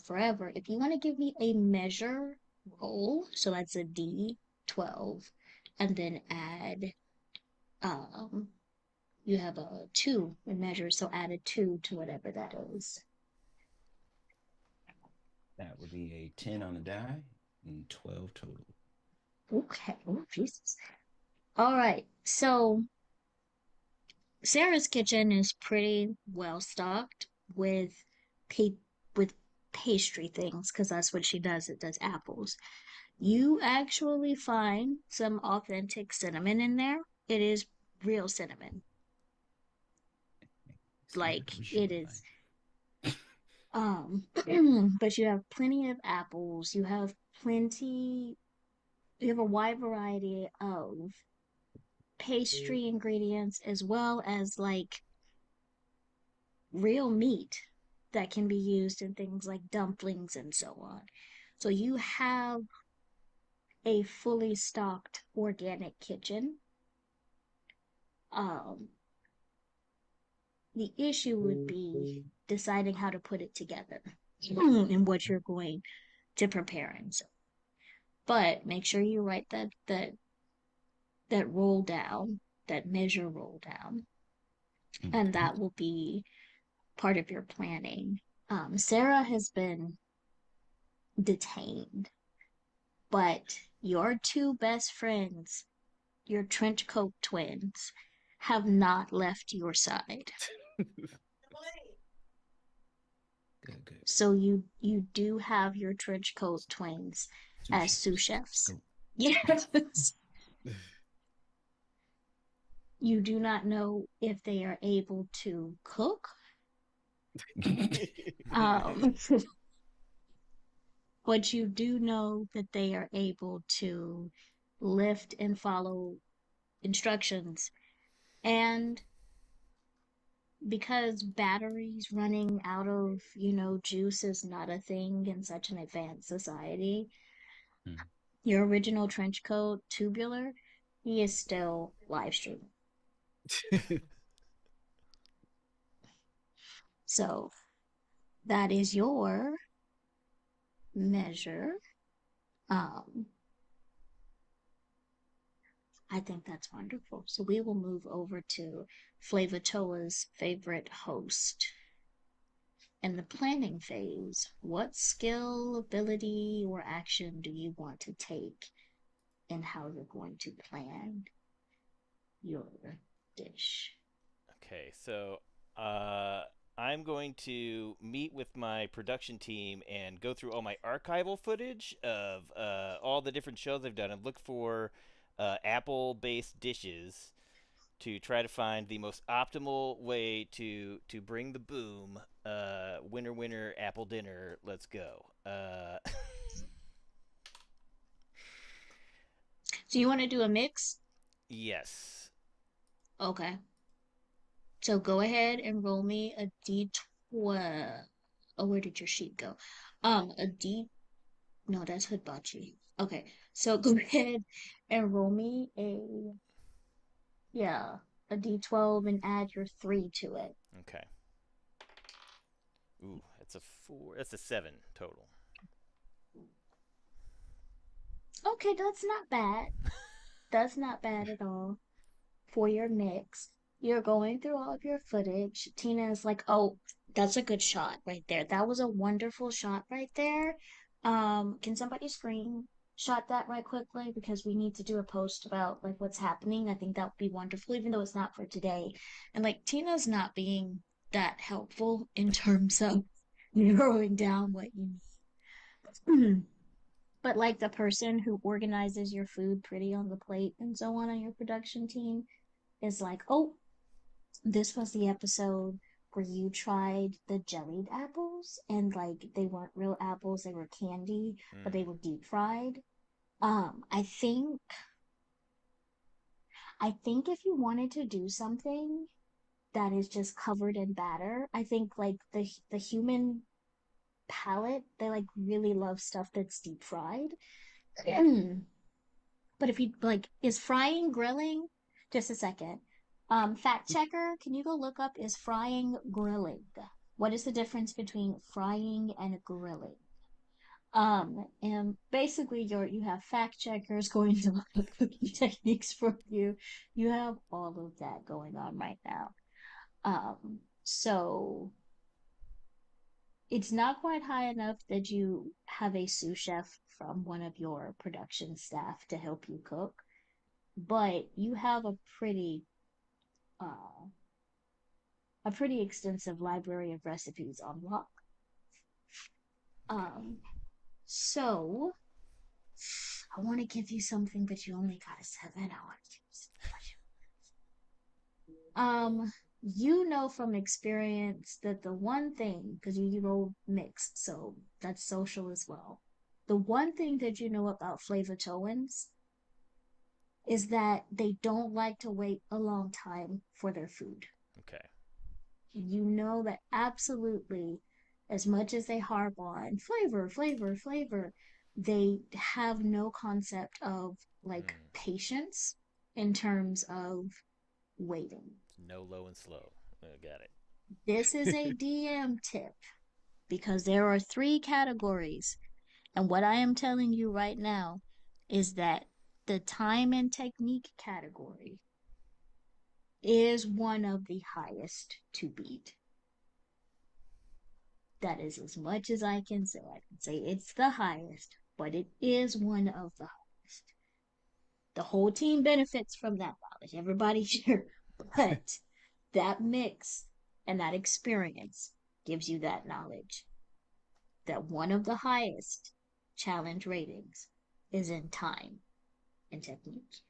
forever. If you want to give me a measure roll, so that's a D12, and then add, um, you have a 2 in measure, so add a 2 to whatever that is. That would be a 10 on the die and 12 total. Okay. Oh, Jesus. All right. So Sarah's kitchen is pretty well stocked with pa- with pastry things because that's what she does. It does apples. You actually find some authentic cinnamon in there. It is real cinnamon. Scared Like wish you it were is. like. But you have plenty of apples. You have a wide variety of pastry ingredients as well as like real meat that can be used in things like dumplings and so on. So you have a fully stocked organic kitchen. Um, the issue would be deciding how to put it together and what you're going to prepare and so. But make sure you write that roll down, that measure roll down, and Okay. that will be part of your planning. Sarah has been detained, but your two best friends, your trench coat twins, have not left your side. Good, good. So you do have your trench coat twins Sous as sous chefs. chefs. Scope. Yes. You do not know if they are able to cook. Um, but you do know that they are able to lift and follow instructions. And because batteries running out of, juice is not a thing in such an advanced society, Hmm. your original trench coat, Tubular, he is still live streaming. So that is your measure. Um, I think that's wonderful. So we will move over to Flavatoa's favorite host. In the planning phase, what skill, ability, or action do you want to take in how you're going to plan your dish? Okay, so uh, I'm going to meet with my production team and go through all my archival footage of all the different shows I've done and look for apple-based dishes to try to find the most optimal way to bring the boom. Winner, winner, apple dinner. Let's go. So you want to do a mix? Yes. Okay. So go ahead and roll me a D12. Oh, where did your sheet go? A D. No, that's Hibachi. Okay. So go ahead and roll me yeah, a D12 and add your 3 to it. Okay. Ooh, that's a 4. That's a 7 total. Okay, that's not bad. That's not bad at all for your mix. You're going through all of your footage. Tina is like, "Oh, that's a good shot right there. That was a wonderful shot right there. Can somebody screen shot that right quickly because we need to do a post about like what's happening. I think that would be wonderful, even though it's not for today." And like Tina's not being that helpful in terms of narrowing down what you need. But like the person who organizes your food pretty on the plate and so on your production team is like, oh, This was the episode where you tried the jellied apples and like they weren't real apples, they were candy, but they were deep fried. Um, I think I think if you wanted to do something that is just covered in batter, I think like the human palate, they like really love stuff that's deep fried. But if you like, is frying grilling? Just a second. Fact checker, can you go look up is frying grilling? What is the difference between frying and grilling? And basically you have fact checkers going to look up cooking techniques for you. You have all of that going on right now. So it's not quite high enough that you have a sous chef from one of your production staff to help you cook, but you have uh, a pretty extensive library of recipes on lock. Um, so I want to give you something, but you only got a 7. I want to give you you know from experience that the one thing, because you roll mixed, so that's social as well. The one thing that you know about Flavatoans is that they don't like to wait a long time for their food. Okay. You know that absolutely, as much as they harp on flavor, they have no concept of like patience in terms of waiting. No low and slow. Got it. This is a DM tip because there are 3 categories. And what I am telling you right now is that the time and technique category is one of the highest to beat. That is as much as I can say. I can say it's the highest, but it is one of the highest. The whole team benefits from that knowledge. Everybody here. But that mix and that experience gives you that knowledge that one of the highest challenge ratings is in time and technique.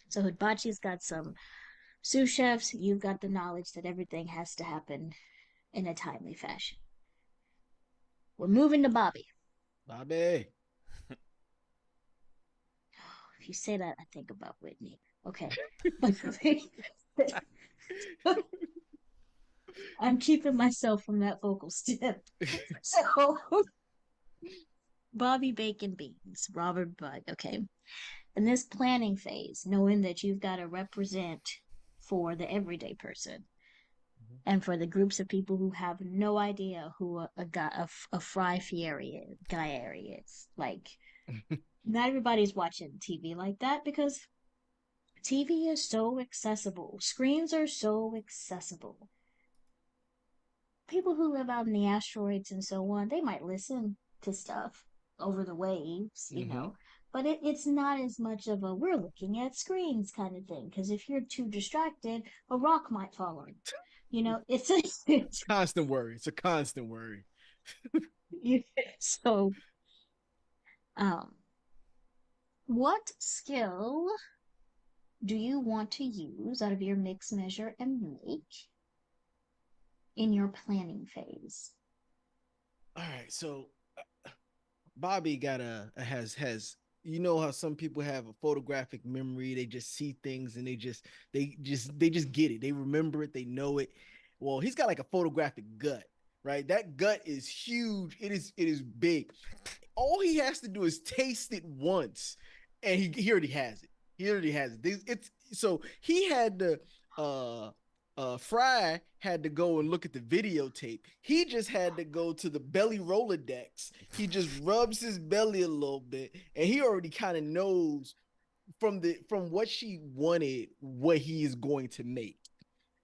So Hibachi's got some sous chefs. You've got the knowledge that everything has to happen in a timely fashion. We're moving to Bobby. Bobby. If you say that, I think about Whitney. Okay. I'm keeping myself from that vocal step. So, Bobby Bacon Beans, Robert Budd. Okay. In this planning phase, knowing that you've got to represent for the everyday person and for the groups of people who have no idea who a Fry Fieri guy is. Like, not everybody's watching TV like that because TV is so accessible. Screens are so accessible. People who live out in the asteroids and so on, they might listen to stuff over the waves, you know, but it's not as much of a we're looking at screens kind of thing. Because if you're too distracted, a rock might fall on. You know, it's a constant worry. It's a constant worry. So, what skill do you want to use out of your mix, measure, and make in your planning phase? All right, so Bobby has you know how some people have a photographic memory, they just see things and they just get it. They remember it, they know it. Well, he's got like a photographic gut, right? That gut is huge. It is big. All he has to do is taste it once and he already has it. He already has it. It's so he had to Fry had to go and look at the videotape. He just had to go to the belly Rolodex. He just rubs his belly a little bit, and he already kind of knows from what she wanted what he is going to make.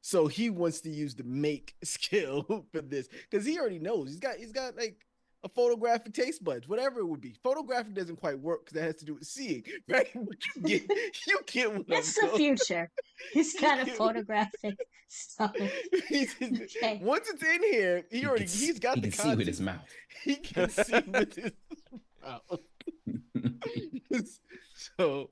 So he wants to use the make skill for this because he already knows. He's got like a photographic taste buds, whatever it would be. Photographic doesn't quite work because that has to do with seeing, right? But you get what it's the future. He's got a photographic stuff. Okay. Once it's in here, he's got the content. He can see with his mouth. He can see with his mouth. So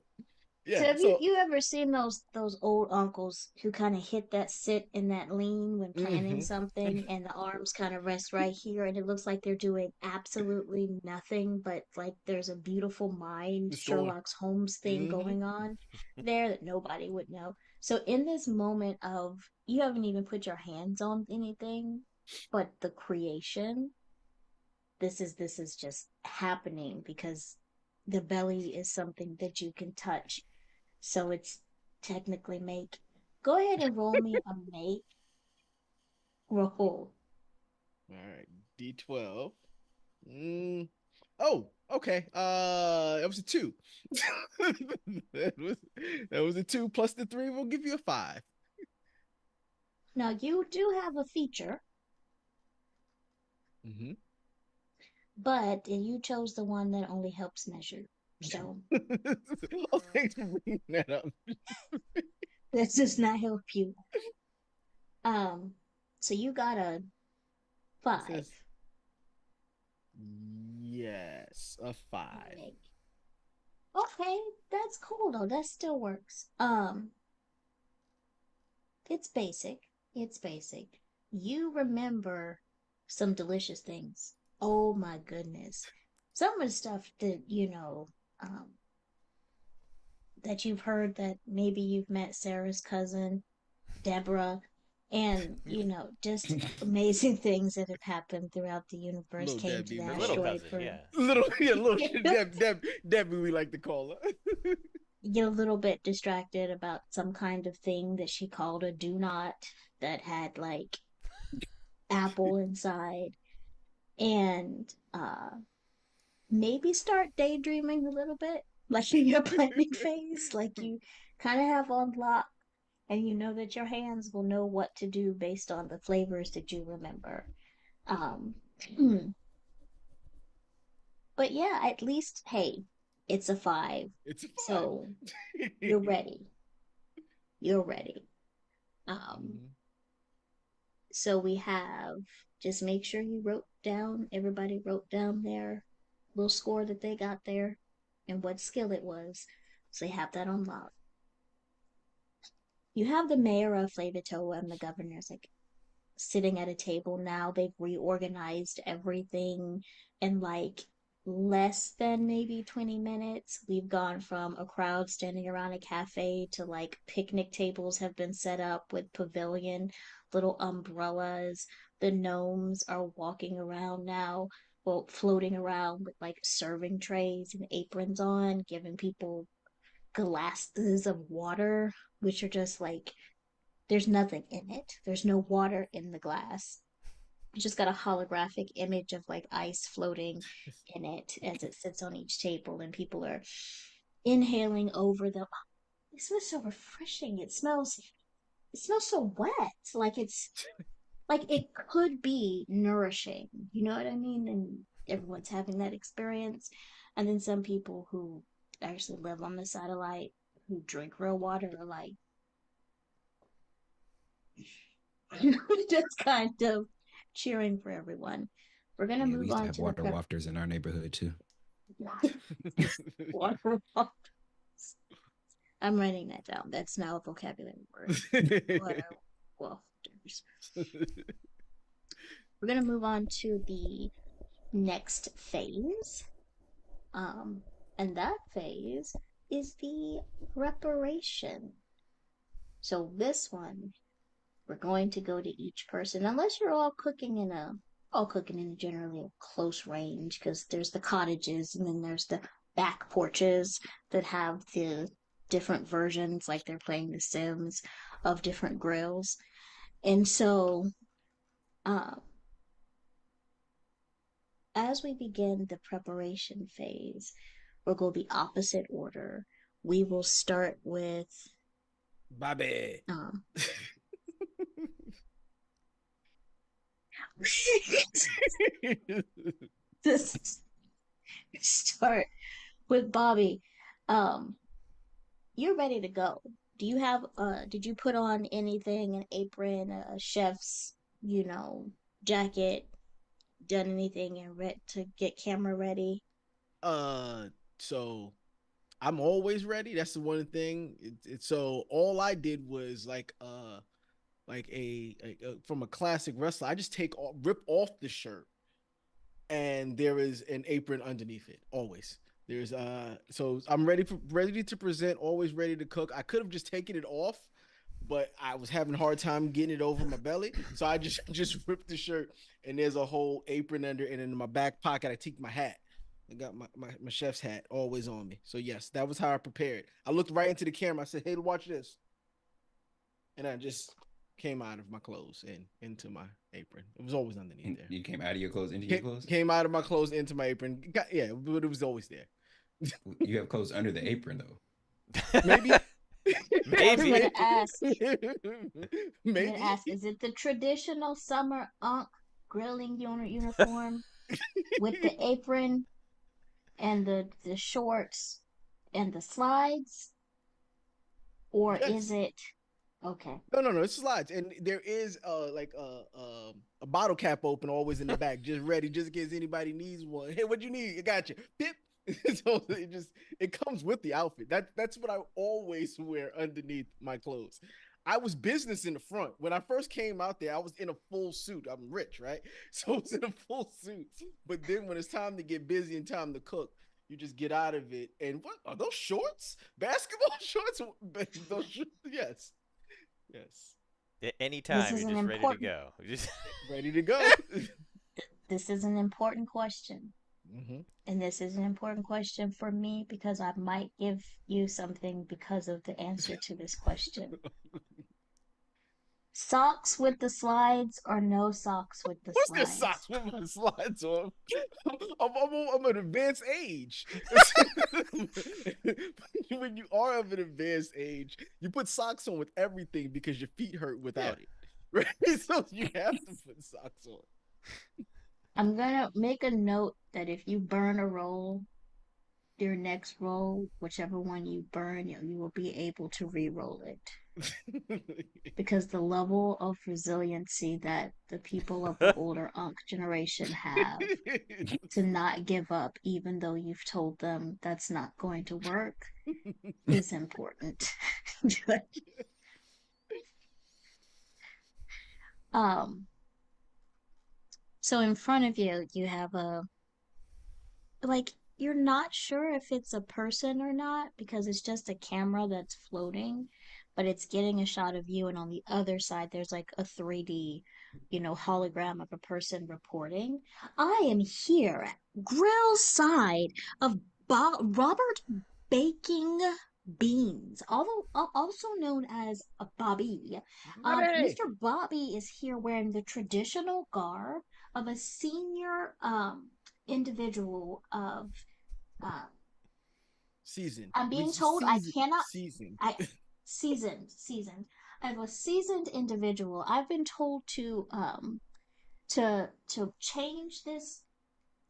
So Yeah. have So you ever seen those old uncles who kind of hit that sit and that lean when planning hmm something, and the arms kind of rest right here, and it looks like they're doing absolutely nothing, but like there's a beautiful mind the story. Sherlock Holmes thing hmm going on there that nobody would know. So in this moment of you haven't even put your hands on anything, but the creation, this is just happening because the belly is something that you can touch, so it's technically make. Go ahead and roll me a make roll. All right. D12. Mm. Oh, okay. That was a two. that was that was a two plus the three. We'll give you a five. Now you do have a feature, Mm-hmm. but you chose the one that only helps measure. So Oh, thanks for bringing that up. that does not help you. So you got a It 5 says yes, a on five. make. Okay, that's cool though. That still works. It's basic. It's basic. You remember some delicious things. Oh my goodness. Some of the stuff that, that you've heard, that maybe you've met Sarah's cousin, Deborah, and, just amazing things that have happened throughout the universe Little came to Debbie, the The we little call her. asteroid cousin, for yeah. Little, yeah, little Debbie, we like to call her. get a little bit distracted about some kind of thing that she called a do not that had like apple inside, and maybe start daydreaming a little bit, like in your planning phase, like you kind of have on lock, and you know that your hands will know what to do based on the flavors that you remember. Um, but yeah, at least, hey, it's a 5, It's a five. so you're ready. You're ready. Um, Mhm. so we have, just make sure you wrote down, everybody wrote down their little score that they got there and what skill it was. So you have that on lock. You have the mayor of Flavitoa and the governor's like sitting at a table now. They've reorganized everything in like less than maybe 20 minutes. We've gone from a crowd standing around a cafe to like picnic tables have been set up with pavilion, little umbrellas. The gnomes are walking around now, well, floating around with like serving trays and aprons on, giving people glasses of water, which are just like there's nothing in it. There's no water in the glass. It's just got a holographic image of like ice floating in it as it sits on each table, and people are inhaling over them. It smells so refreshing. It smells so wet. Like it's like it could be nourishing. You know what I mean? And everyone's having that experience. And then some people who actually live on the satellite who drink real water are like just kind of cheering for everyone. We're gonna Yeah, we move used to on have to the water wafters in our neighborhood too. water wafters. I'm writing that down. That's now a vocabulary word. Water wafters. We're gonna move on to the next phase. Um, and that phase is the preparation. So this one we're going to go to each person, unless you're all cooking in a generally close range, because there's the cottages and then there's the back porches that have the different versions, like they're playing The Sims, of different grills. And so, uh, as we begin the preparation phase, we'll go the opposite order. We will start with Bobby. um, this start with Bobby. Um, you're ready to go. Did you put on anything, an apron, a chef's, jacket, done anything and to get camera ready? uh, so I'm always ready. That's the one thing. So all I did was like from a classic wrestler. I just rip off the shirt, and there is an apron underneath it. Always. There's so I'm ready to present. Always ready to cook. I could have just taken it off, but I was having a hard time getting it over my belly, so I just ripped the shirt, and there's a whole apron under, and in my back pocket I take my hat. I got my chef's hat always on me. So yes, that was how I prepared. I looked right into the camera. I said, "Hey, watch this," and I just came out of my clothes and into my apron. It was always underneath there. You came out of your clothes into your clothes? Came out of my clothes into my apron. Yeah, but it was always there. You have clothes under the apron though. Maybe. Maybe. I'm gonna ask. Maybe. I'm gonna ask. Is it the traditional summer Unk grilling uniform with the apron and the shorts and the slides, or Yes. is it okay? No. It slides, and there is like a bottle cap open always in the back, just ready, just in case anybody needs one. Hey, what you need? I got you. Pip. So it comes with the outfit. That's what I always wear underneath my clothes. I was business in the front. When I first came out there, I was in a full suit. I'm rich, right? So I was in a full suit. But then when it's time to get busy and time to cook, you just get out of it. And what are those shorts? Basketball shorts? Yes. At any time, This is you're an just ready to important- go. Just Ready to go. This is an important question. Mm-hmm. And this is an important question for me because I might give you something because of the answer to this question. Socks with the slides or no socks with the What's slides? this socks with my slides on? I'm an advanced age. When you are of an advanced age, you put socks on with everything because your feet hurt without it. Right? So you have to put socks on. I'm gonna make a note that if you burn a roll, your next roll, whichever one you burn, you will be able to re-roll it. Because the level of resiliency that the people of the older Unk generation have to not give up, even though you've told them that's not going to work, is important. So in front of you, you have you're not sure if it's a person or not because it's just a camera that's floating, but it's getting a shot of you, and on the other side, there's like a 3D, hologram of a person reporting. I am here at grill side of Robert Baking Beans, also known as Bobby. Hey. Mr. Bobby is here wearing the traditional garb of a senior individual of Seasoned. I'm being Which told I seasoned- cannot seasoned. seasoned. I have a seasoned individual. I've been told to change this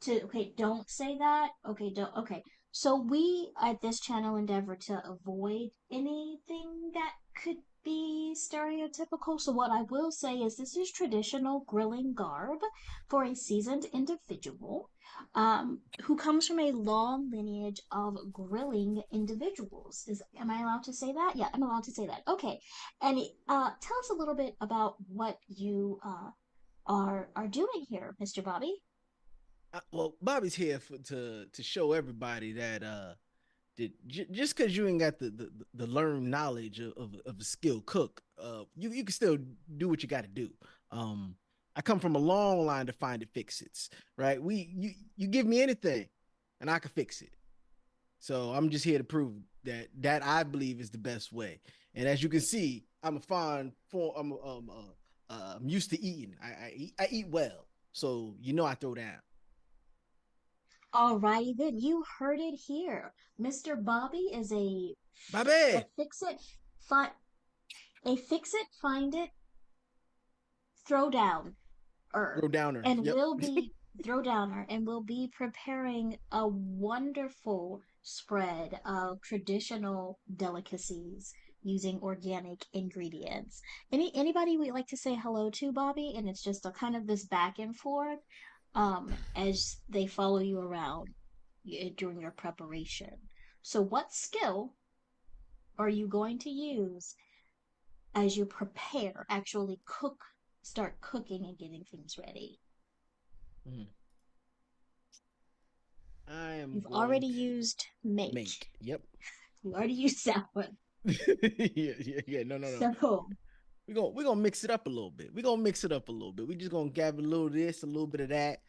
to okay, don't say that. Okay, don't okay. So we at this channel endeavor to avoid anything that could be stereotypical. So what I will say is this is traditional grilling garb for a seasoned individual who comes from a long lineage of grilling individuals. Am I allowed to say that? Yeah, I'm allowed to say that. Okay. And tell us a little bit about what you are doing here, Mr. Bobby. Well, Bobby's here to show everybody that just because you ain't got the learned knowledge of a skilled cook, you can still do what you got to do. I come from a long line to find it, fix it, right? You give me anything, and I can fix it. So I'm just here to prove that I believe is the best way. And as you can see, I'm used to eating. I eat well, so I throw down. Alrighty then, you heard it here. Mr. Bobby is a Bobby, fix it, find it, throw down, throw downer. and Yep. will be throw downer, and will be preparing a wonderful spread of traditional delicacies using organic ingredients. Anybody we'd like to say hello to, Bobby? And it's just a kind of this back and forth as they follow you around during your preparation. So what skill are you going to use as you prepare, actually start cooking and getting things ready? Mhm. I am You've going already to used make. make. Yep. You already used that one. Yeah. No. So, We're gonna mix it up a little bit. We're gonna mix it up a little bit. We just gonna gather a little of this, a little bit of that.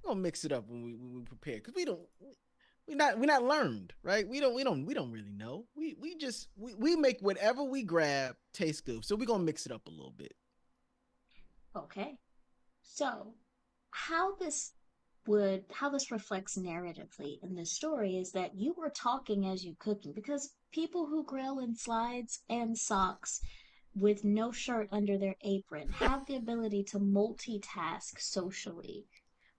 We're gonna mix it up when we prepare because we're not learned, right? We don't really know. We make whatever we grab taste good. So we're gonna mix it up a little bit. okay. So, how this reflects narratively in this story is that you were talking as you cooking because people who grill in slides and socks with no shirt under their apron have the ability to multitask socially.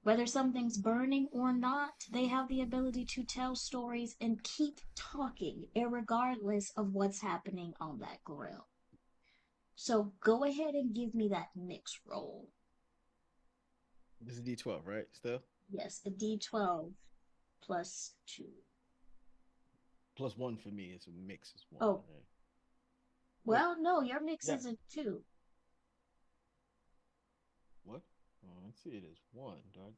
Whether something's burning or not, they have the ability to tell stories and keep talking, regardless of what's happening on that grill. So go ahead and give me that mix roll. This is D12, right? Still Yes, a D12 plus 2. +1 for me. It's a mix. It's one. Oh, Right? Wait, well, no, your mix yeah. is a 2. What? Oh, let's see. It is one, dog.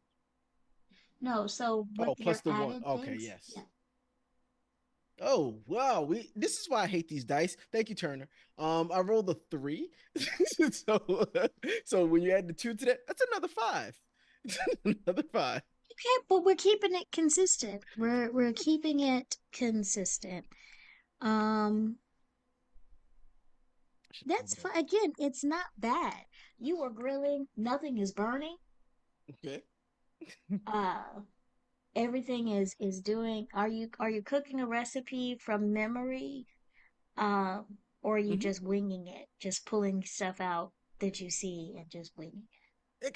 No, so Oh, with plus your the one. added Okay, things, yes. yeah. Oh wow, this is why I hate these dice. Thank you, Turner. I rolled a 3. so so when you add the 2 to that, that's another 5. Another 5. Okay, but we're keeping it consistent. We're keeping it consistent. Um, that's fine. Again, it's not bad. You are grilling, nothing is burning. Okay. Uh, everything is doing. Are you cooking a recipe from memory? Or are you Hmm. just winging it, just pulling stuff out that you see and just winging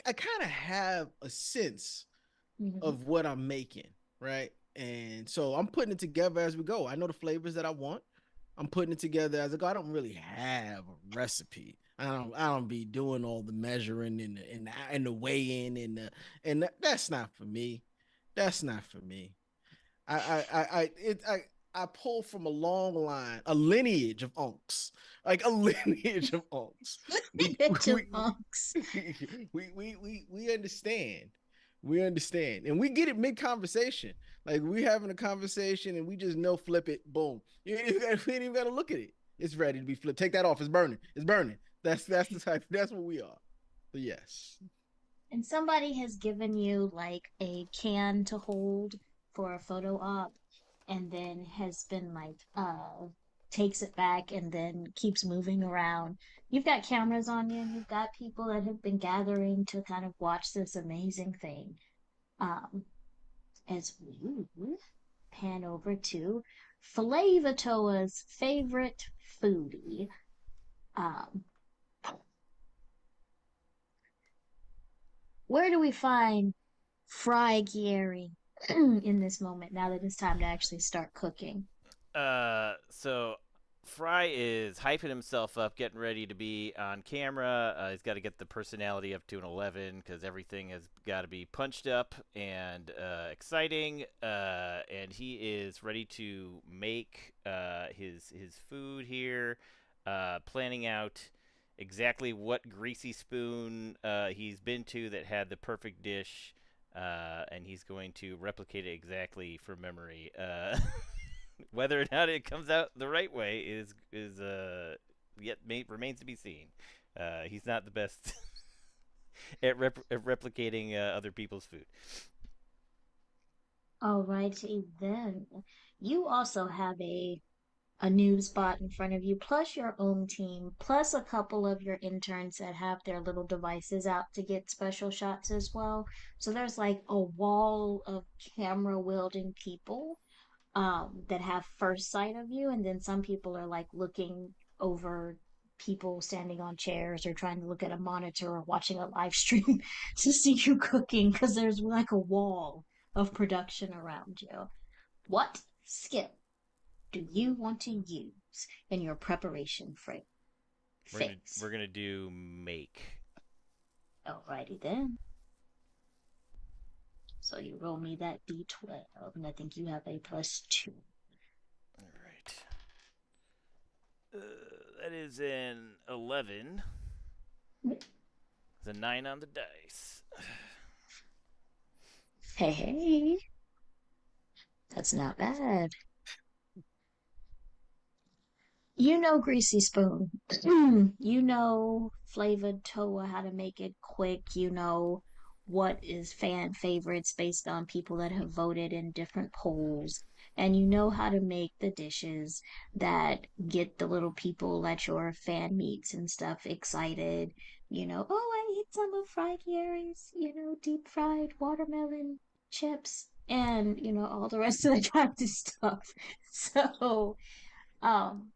I kind of have a sense it? Hmm. of what I'm making, right? And so I'm putting it together as we go. I know the flavors that I want. I'm putting it together as I go. I don't really have a recipe. I don't be doing all the measuring and the weighing and that's not for me. That's not for me. I pull from a long line, a lineage of unks, like a lineage of unks. We we Chipmunks. we understand, and we get it mid conversation. Like we having a conversation, and we just know flip it, boom. We ain't even got to look at it. It's ready to be flipped. Take that off. It's burning. It's burning. That's the type. That's what we are. So yes. And somebody has given you like a can to hold for a photo op and then has been like takes it back and then keeps moving around. You've got cameras on you and you've got people that have been gathering to kind of watch this amazing thing. Um, as we pan over to Flavatoa's favorite foodie. Um, where do we find Fry Gary in this moment now that it's time to actually start cooking? So Fry is hyping himself up, getting ready to be on camera. He's got to get the personality up to an 11 because everything has got to be punched up and exciting. And he is ready to make his food here, planning out exactly what greasy spoon he's been to that had the perfect dish. And he's going to replicate it exactly from memory. Whether or not it comes out the right way is yet remains to be seen. He's not the best at replicating other people's food. Alrighty then. You also have a news bot in front of you, plus your own team, plus a couple of your interns that have their little devices out to get special shots as well. So there's like a wall of camera wielding people that have first sight of you, and then some people are like looking over people standing on chairs or trying to look at a monitor or watching a live stream to see you cooking because there's like a wall of production around you. What skill do you want to use in your preparation phase? We're gonna do make. Alrighty then. So you roll me that d12, and I think you have a +2. That is an 11. It's a 9 on the dice. Hey, that's not bad. You know Greasy Spoon. You know flavored Toa, how to make it quick. You know what is fan favorites based on people that have voted in different polls. And you know how to make the dishes that get the little people at your fan meets and stuff excited. You know, oh, I ate some of fried Gary's, deep fried watermelon chips and, all the rest of the kind of stuff. So, um,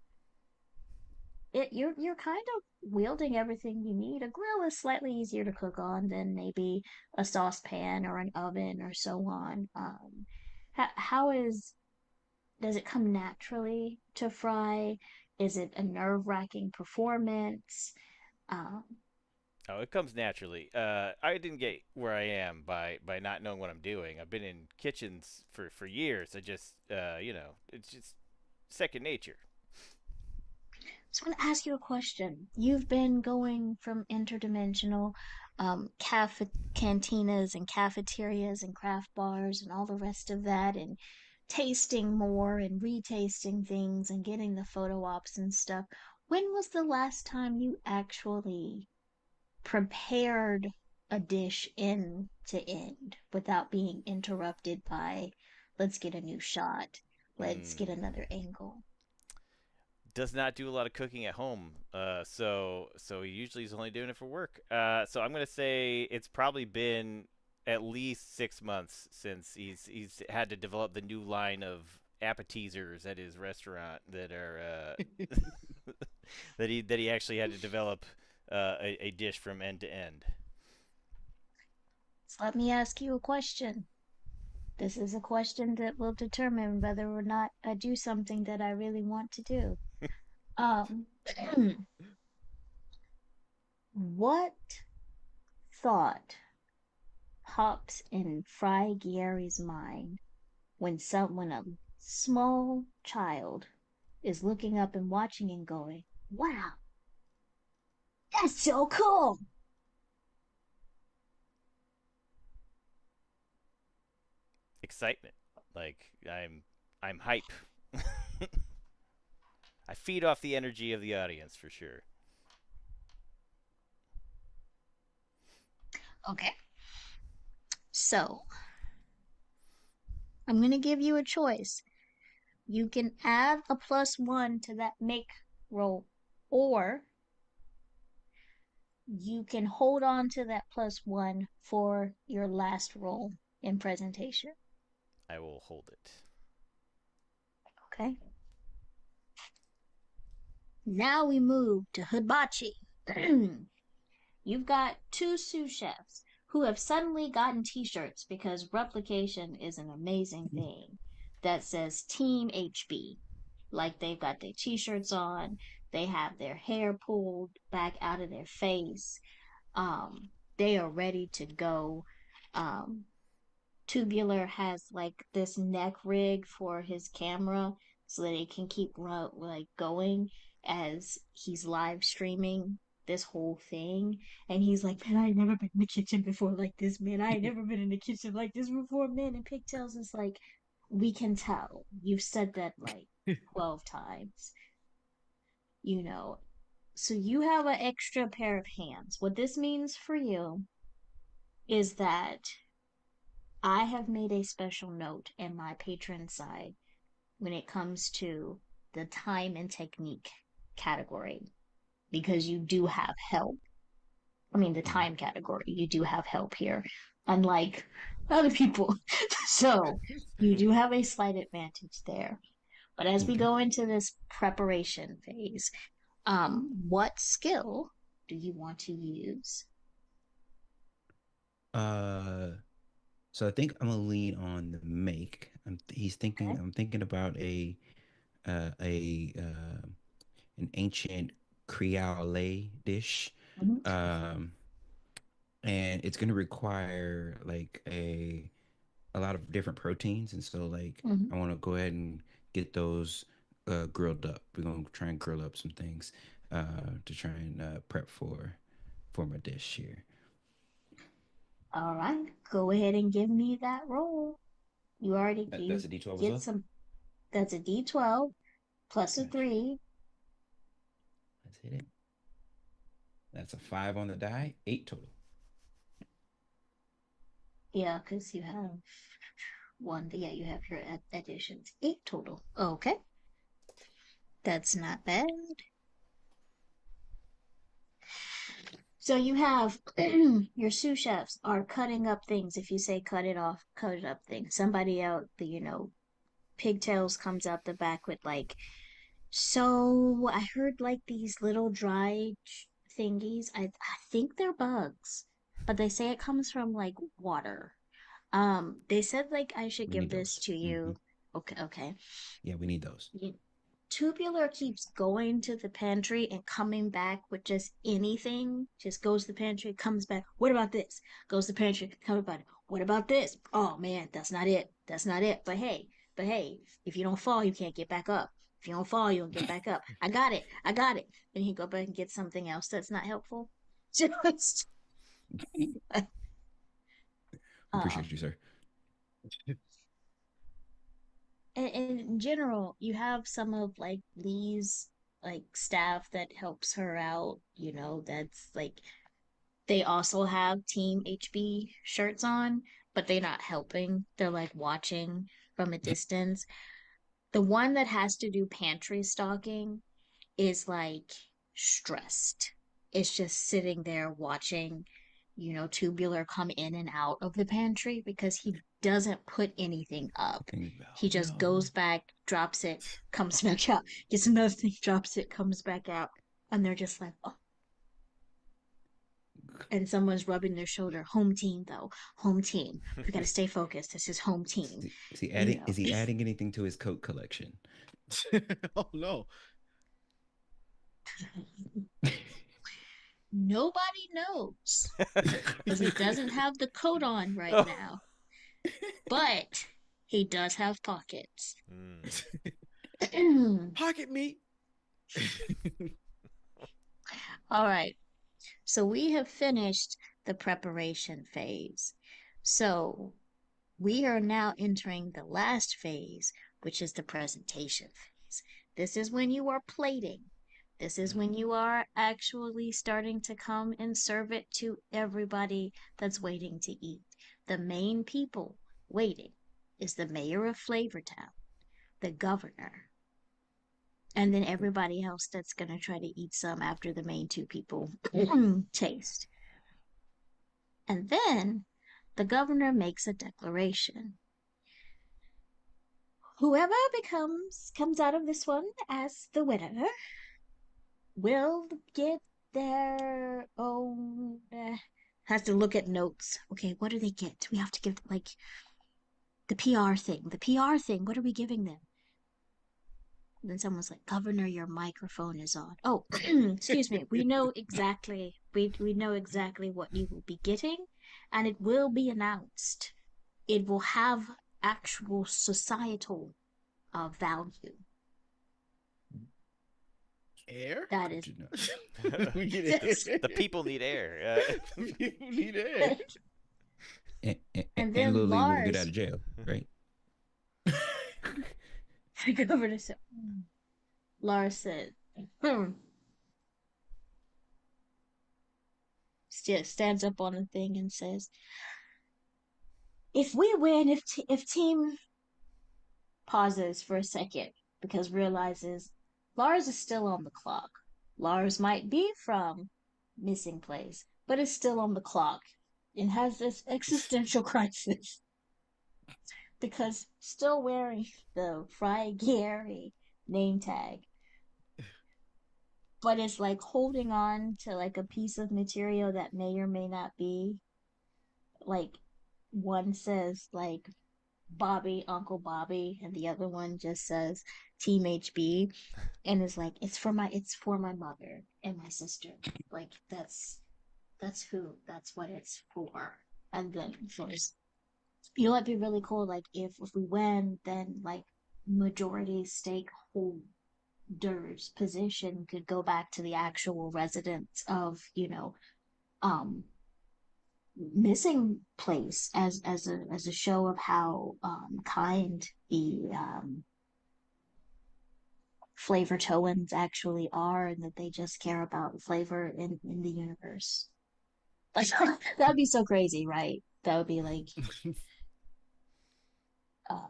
you're kind of wielding everything you need. A grill is slightly easier to cook on than maybe a saucepan or an oven or so on. How does it come naturally to fry? Is it a nerve-wracking performance? Um, Oh, it comes naturally. I didn't get where I am by not knowing what I'm doing. I've been in kitchens for years. I just it's just second nature. So I want to ask you a question. You've been going from interdimensional cantinas and cafeterias and craft bars and all the rest of that, and tasting more and retasting things and getting the photo ops and stuff. When was the last time you actually prepared a dish end to end without being interrupted by, let's get a new shot, let's get Mm. another angle? Does not do a lot of cooking at home. So he usually is only doing it for work. So I'm gonna say it's probably been at least 6 months since he's had to develop the new line of appetizers at his restaurant that are that he actually had to develop a dish from end to end. So let me ask you a question. This is a question that will determine whether or not I do something that I really want to do. Um, what thought pops in Fry Gary's mind when a small child is looking up and watching and going, "Wow, that's so cool." Excitement, like I'm hype. I feed off the energy of the audience for sure. Okay. So, I'm going to give you a choice. You can add a +1 to that make roll, or you can hold on to that +1 for your last roll in presentation. I will hold it. Okay. Now we move to hibachi. You've got two sous chefs who have suddenly gotten t-shirts because replication is an amazing thing that says Team HB. Like they've got their t-shirts on, they have their hair pulled back out of their face. They are ready to go. Um, Tubular has like this neck rig for his camera so that it can keep like going as he's live streaming this whole thing. And he's like, "Man, I ain't never been in the kitchen before like this, man. I ain't never been in the kitchen like this before, man." And Pigtails is like, "We can tell. You've said that like 12 times, you know." So you have an extra pair of hands. What this means for you is that I have made a special note in my patron side when it comes to the time and technique category because you do have help. I mean, the Mhm. time category, you do have help here, unlike other people. So you do have a slight advantage there. But as we Okay. go into this preparation phase, what skill do you want to use? Uh, so I think I'm gonna lean on the make. He's thinking. Okay. I'm thinking about a an ancient Creole dish, Mhm. um, and it's gonna require like a lot of different proteins, and so like Mhm. I want to go ahead and get those grilled up. We're gonna try and grill up some things to try and prep for my dish here. All right, go ahead and give me that roll. That's You a D12 as get well. some. That's a D12 plus a Gotcha. 3. Let's hit it. That's a 5 on the die, 8 total. Yeah, because you have one. Yeah, you have your additions. 8 total. Okay, that's not bad. So you have your sous chefs are cutting up things. If you say cut it off, cut it up things. Somebody out pigtails comes out the back with like, so I heard like these little dry thingies. I think they're bugs, but they say it comes from like water. They said like I should We give need this those. to Hmm. you. Okay, okay. Yeah, we need those. Tubular keeps going to the pantry and coming back with just anything. Just goes to the pantry, comes back. What about this? Goes to the pantry, comes back. What about this? Oh man, that's not it. That's not it. But hey, if you don't fall, you can't get back up. If you don't fall, you don't get back up. I got it. I got it. And he go back and get something else that's not helpful. Just Appreciate um, you, sir. and in general, you have some of like Lee's like staff that helps her out. That's like they also have Team HB shirts on, but they're not helping. They're like watching from a distance. The one that has to do pantry stocking is like stressed. It's just sitting there watching, Tubular come in and out of the pantry because he doesn't put anything up. Talking He about just no. goes back, drops it, comes back out, gets another thing, drops it, comes back out. And they're just like, oh, and someone's rubbing their shoulder. Home team, though. Home team. We got to stay focused. This is home team. Is he You adding? know, Is he adding anything to his coat collection? Oh no. nobody knows because he doesn't have the coat on right Oh. now, but he does have pockets. Pocket meat. All right. So we have finished the preparation phase. So we are now entering the last phase, which is the presentation phase. This is when you are plating. This is when you are actually starting to come and serve it to everybody that's waiting to eat. The main people waiting is the mayor of Flavortown, the governor, and then everybody else that's going to try to eat some after the main two people taste. And then the governor makes a declaration. Whoever comes out of this one as the winner will get their own. Has to look at notes. Okay, what do they get? We have to give like the PR thing. The PR thing. What are we giving them? And then someone's like, Governor, your microphone is on. Oh, excuse me. We know exactly. We know exactly what you will be getting, and it will be announced. It will have actual societal value. Air. That is. We get air. The people need air. People need air. And then Lily will Lars- get out of jail, right? The governor said, Lars said, stands up on the thing and says, if we win, if team pauses for a second because realizes Lars is still on the clock. Lars might be from missing place, but is still on the clock and has this existential crisis because still wearing the Fry Gary name tag, but it's like holding on to like a piece of material that may or may not be. Like one says like Bobby, Uncle Bobby, and the other one just says Team HB, and it's like it's for my mother and my sister. Like that's what it's for. And then of course, what'd be really cool? Like if we win, then like majority stakeholder Dur's position could go back to the actual residents of, missing place as a show of how kind the flavor Toans actually are, and that they just care about flavor in the universe. Like that'd be so crazy, right? That would be like uh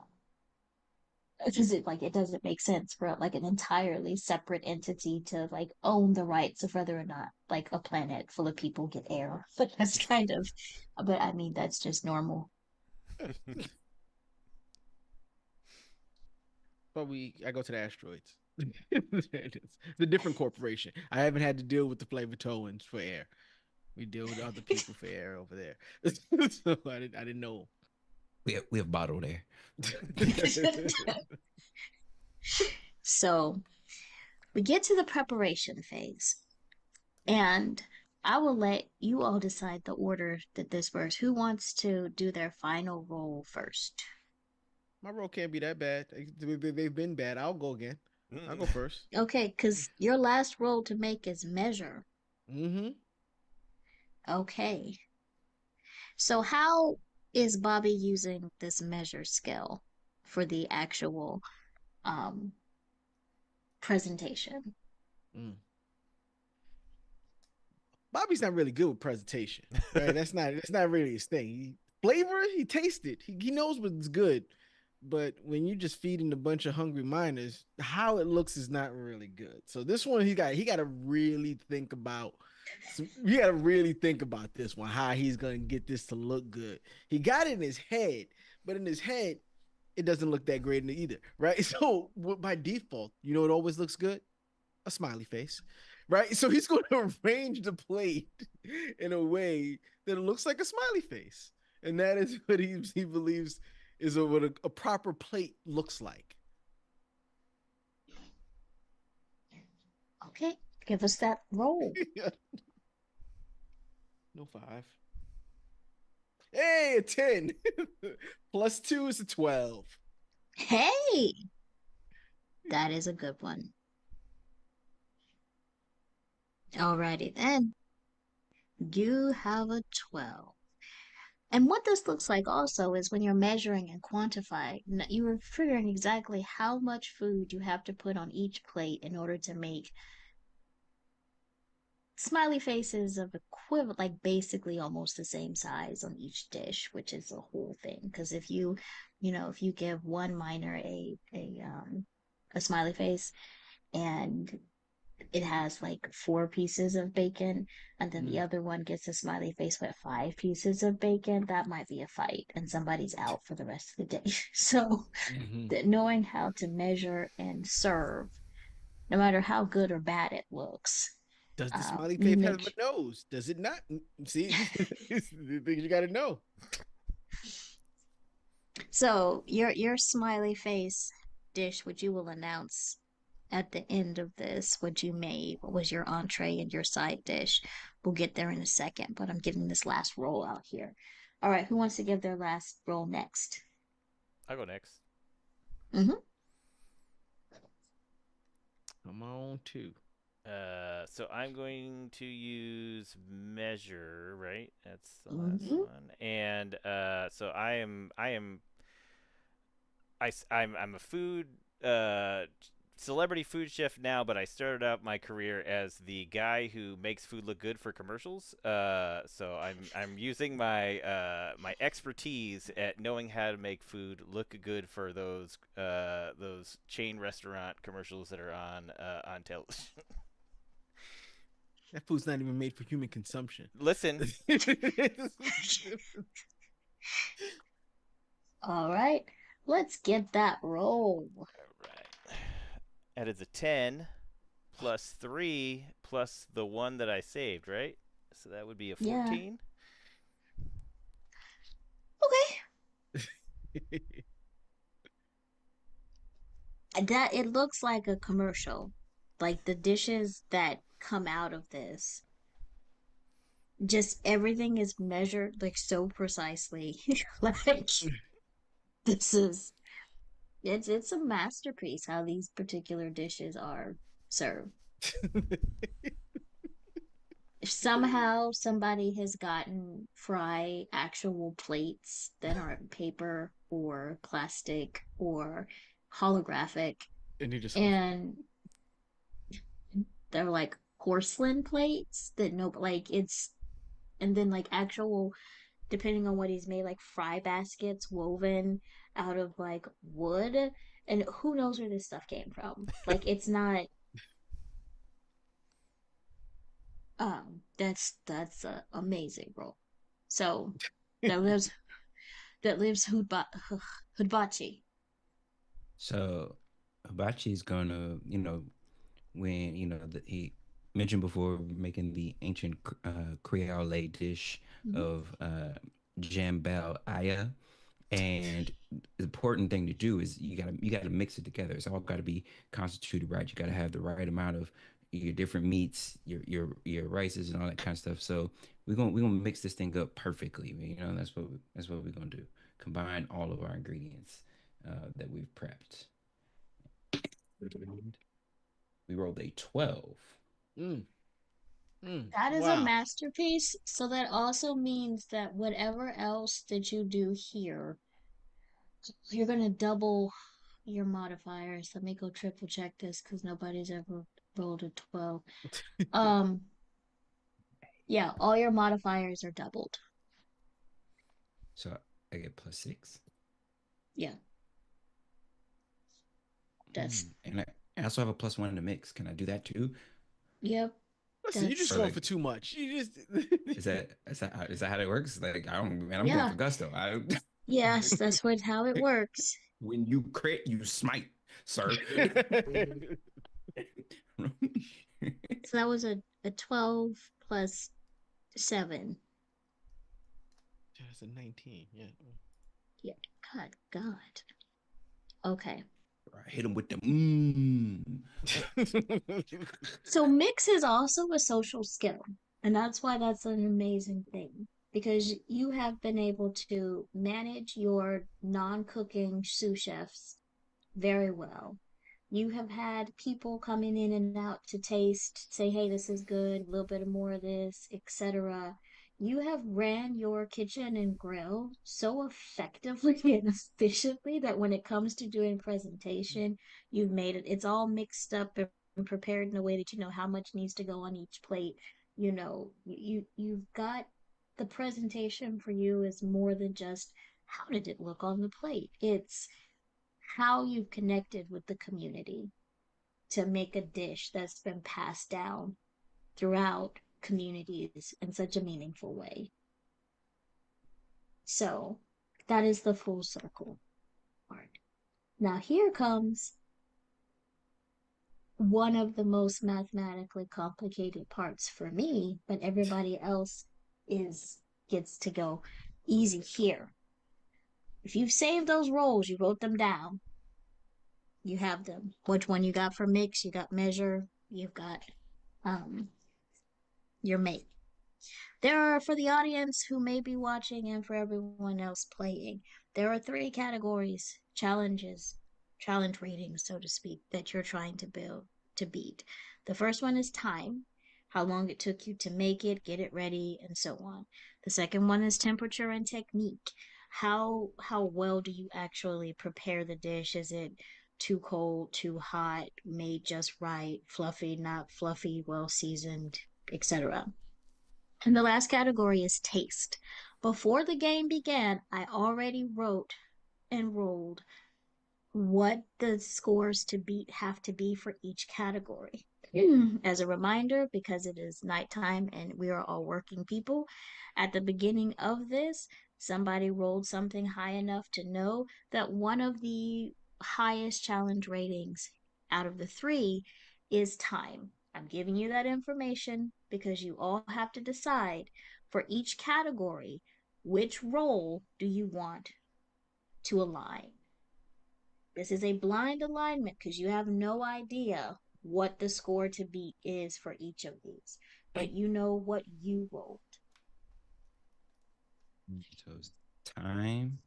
because it doesn't make sense for like an entirely separate entity to like own the rights of whether or not like a planet full of people get air. But that's kind of, but I mean that's just normal. But I go to the asteroids. It's a different corporation. I haven't had to deal with the flavor Toans for air. We deal with other people for air over there. So I didn't know. We have bottled air. So we get to the preparation phase, and I will let you all decide the order that this works. Who wants to do their final roll first? My roll can't be that bad. They've been bad. I'll go again. I'll go first. Okay, because your last roll to make is measure. Mm-hmm. Okay. So how is Bobby using this measure skill for the actual um presentation? Mm. Bobby's not really good with presentation, right? That's not really his thing. Flavor, he tasted. He knows what's good, but when you just feeding a bunch of hungry miners, how it looks is not really good. So this one, he got to really think about. You got to really think about this one, how he's gonna get this to look good. He got it in his head, but in his head, it doesn't look that great either, right? So by default, you know, it always looks good, a smiley face, right? So he's going to arrange the plate in a way that it looks like a smiley face, and that is what he believes is what a proper plate looks like. Okay, give us that roll. No 5. Hey, a 10. Plus 2 is a 12. Hey, that is a good one. Alrighty then. You have a 12. And what this looks like also is when you're measuring and quantifying, you are figuring exactly how much food you have to put on each plate in order to make smiley faces of equivalent, like basically almost the same size on each dish, which is the whole thing. Because if if you give one miner a smiley face and it has like 4 pieces of bacon, and then the other one gets a smiley face with 5 pieces of bacon, that might be a fight, and somebody's out for the rest of the day. So, knowing how to measure and serve, no matter how good or bad it looks. Does the smiley face have a nose? Does it not? See, the things you got to know. So your smiley face dish, which you will announce at the end of this, what you made, what was your entree and your side dish. We'll get there in a second, but I'm getting this last roll out here. All right, who wants to give their last roll next? I'll go next. I'm on 2. So I'm going to use measure, right? That's the last one. And so I'm a food celebrity food chef now, but I started out my career as the guy who makes food look good for commercials. So I'm using my my expertise at knowing how to make food look good for those chain restaurant commercials that are on television. That food's not even made for human consumption. Listen. All right, let's get that roll. All right. That is a 10 plus 3 plus the 1 that I saved, right? So that would be a 14. Yeah. Okay. That it looks like a commercial. Like the dishes that come out of this, just everything is measured like so precisely. Like this is It's a masterpiece how these particular dishes are served. If somehow somebody has gotten Fry actual plates that aren't paper or plastic or holographic, And he just and they're like porcelain plates that no, like it's, and then like actual, depending on what he's made, like fry baskets woven out of like wood, and who knows where this stuff came from. Like it's not. That's amazing, bro. So that lives Hudbachi. So Hibachi is gonna, when he mentioned before making the ancient Creole dish Mhm. of jambalaya, and the important thing to do is you gotta mix it together. It's all got to be constituted right. You got to have the right amount of your different meats, your rices, and all that kind of stuff. So we're gonna mix this thing up perfectly. That's what we're gonna do. Combine all of our ingredients that we've prepped. We rolled a 12. Mm, That is a wow. masterpiece. So that also means that whatever else that you do here, you're gonna double your modifiers. Let me go triple check this because nobody's ever rolled a 12. Um, yeah, all your modifiers are doubled. So I get +6. Yeah, that's And I also have a +1 in the mix. Can I do that too? yep. Listen, you're just That's Or going like, for too much. You just is that how it works? Like, I don't, man, I'm going yeah. for gusto. Yes, that's what how it works. When you crit, you smite, sir. So that was a 12 plus 7. That's a 19. Yeah. Yeah, God. Okay. I hit him with the mmm. So mix is also a social skill, and that's why that's an amazing thing because you have been able to manage your non-cooking sous chefs very well. You have had people coming in and out to taste, say, hey, this is good, a little bit of more of this, etc. You have ran your kitchen and grill so effectively and efficiently that when it comes to doing presentation, you've made it, it's all mixed up and prepared in a way that you know how much needs to go on each plate. You know, you've got the presentation for you is more than just how did it look on the plate. It's how you've connected with the community to make a dish that's been passed down throughout communities in such a meaningful way. So that is the full circle part. Now, here comes one of the most mathematically complicated parts for me, but everybody else is gets to go easy here. If you've saved those rolls, you wrote them down, you have them. Which one you got for mix, you got measure, you've got um your mate. There are, for the audience who may be watching and for everyone else playing, there are 3 categories, challenge ratings, so to speak, that you're trying to build to beat. The first one is time, how long it took you to make it, get it ready, and so on. The second one is temperature and technique. How well do you actually prepare the dish? Is it too cold, too hot, made just right, fluffy, not fluffy, well seasoned, etc. And the last category is taste. Before the game began, I already wrote and rolled what the scores to beat have to be for each category. As a reminder, because it is nighttime and we are all working people, at the beginning of this, somebody rolled something high enough to know that one of the highest challenge ratings out of the 3 is time. I'm giving you that information because you all have to decide for each category which role do you want to align. This is a blind alignment because you have no idea what the score to beat is for each of these, but you know what you rolled. So it's time.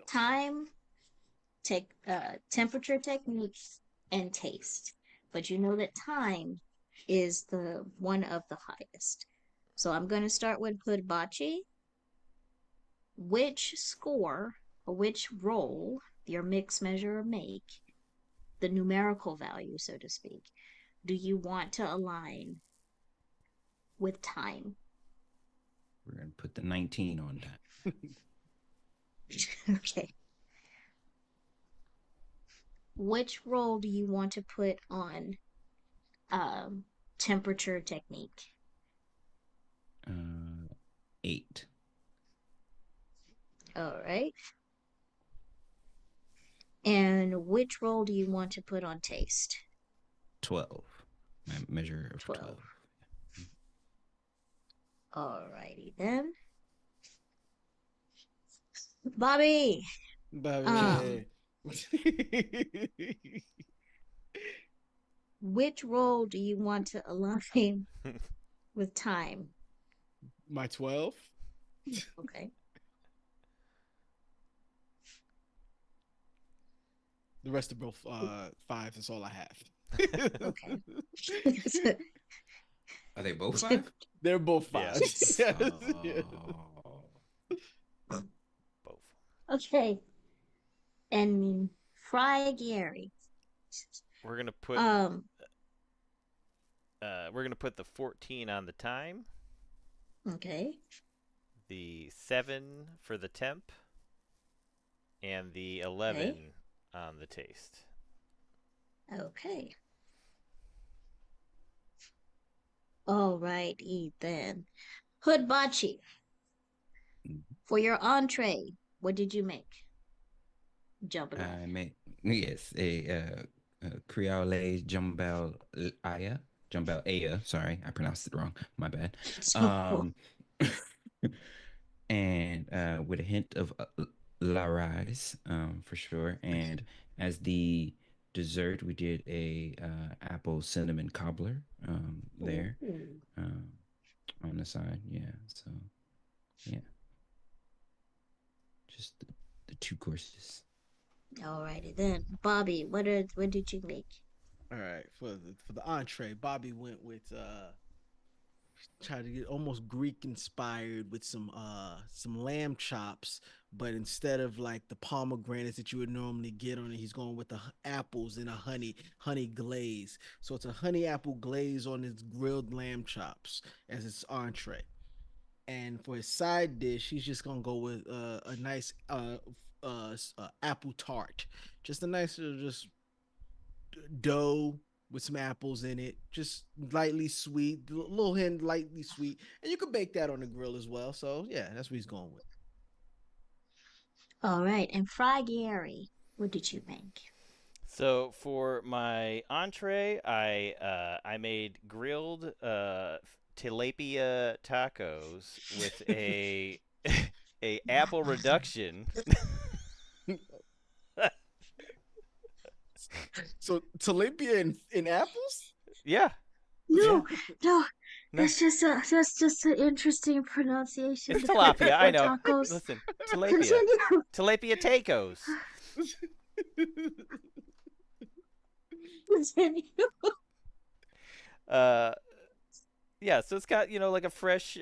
Time, temperature, technique, and taste. But you know that time is the one of the highest. So I'm going to start with Hoodbachi. Which score or which roll, your mix, measure, or make, the numerical value, so to speak, do you want to align with time? We're gonna put the 19 on that. Okay. Which roll do you want to put on temperature, technique? 8. All right. And which roll do you want to put on taste? 12. My measure of 12. 12. Alrighty then. Bobby! Bobby. Which role do you want to align with time? My 12. Okay. The rest are both 5s. That's all I have. Okay. Are they both 5? They're both Yes. 5s. Yes. Oh. Both. Okay. And Fry Gary. We're gonna put the 14 on the time, Okay. the 7 for the temp, and the 11 on the taste. Okay. Alrighty then. Hoodbachi. For your entree, what did you make? Jambalaya. I made, yes, a Creole jambalaya. Sorry, I pronounced it wrong. My bad. And with a hint of la rice, for sure. And as the dessert, we did a apple cinnamon cobbler there on the side. Yeah, so yeah, just the 2 courses. Alrighty then. Bobby, what did you make? All right, for the entree, Bobby went with tried to get almost Greek inspired with some lamb chops, but instead of like the pomegranates that you would normally get on it, he's going with the apples and a honey glaze. So it's a honey apple glaze on his grilled lamb chops as its entree. And for his side dish, he's just gonna go with a nice apple tart, just a nice just dough with some apples in it, just lightly sweet, a little hint lightly sweet, and you can bake that on the grill as well. So yeah, that's what he's going with. All right, and Fry Gary, what did you make? So for my entree, I made grilled tilapia tacos with a apple reduction. So tilapia in apples? Yeah. No, No. that's just an interesting pronunciation. It's tilapia, I know. Tacos. Listen, tilapia. Continue. Tilapia tacos. Continue. Yeah, so it's got, like a fresh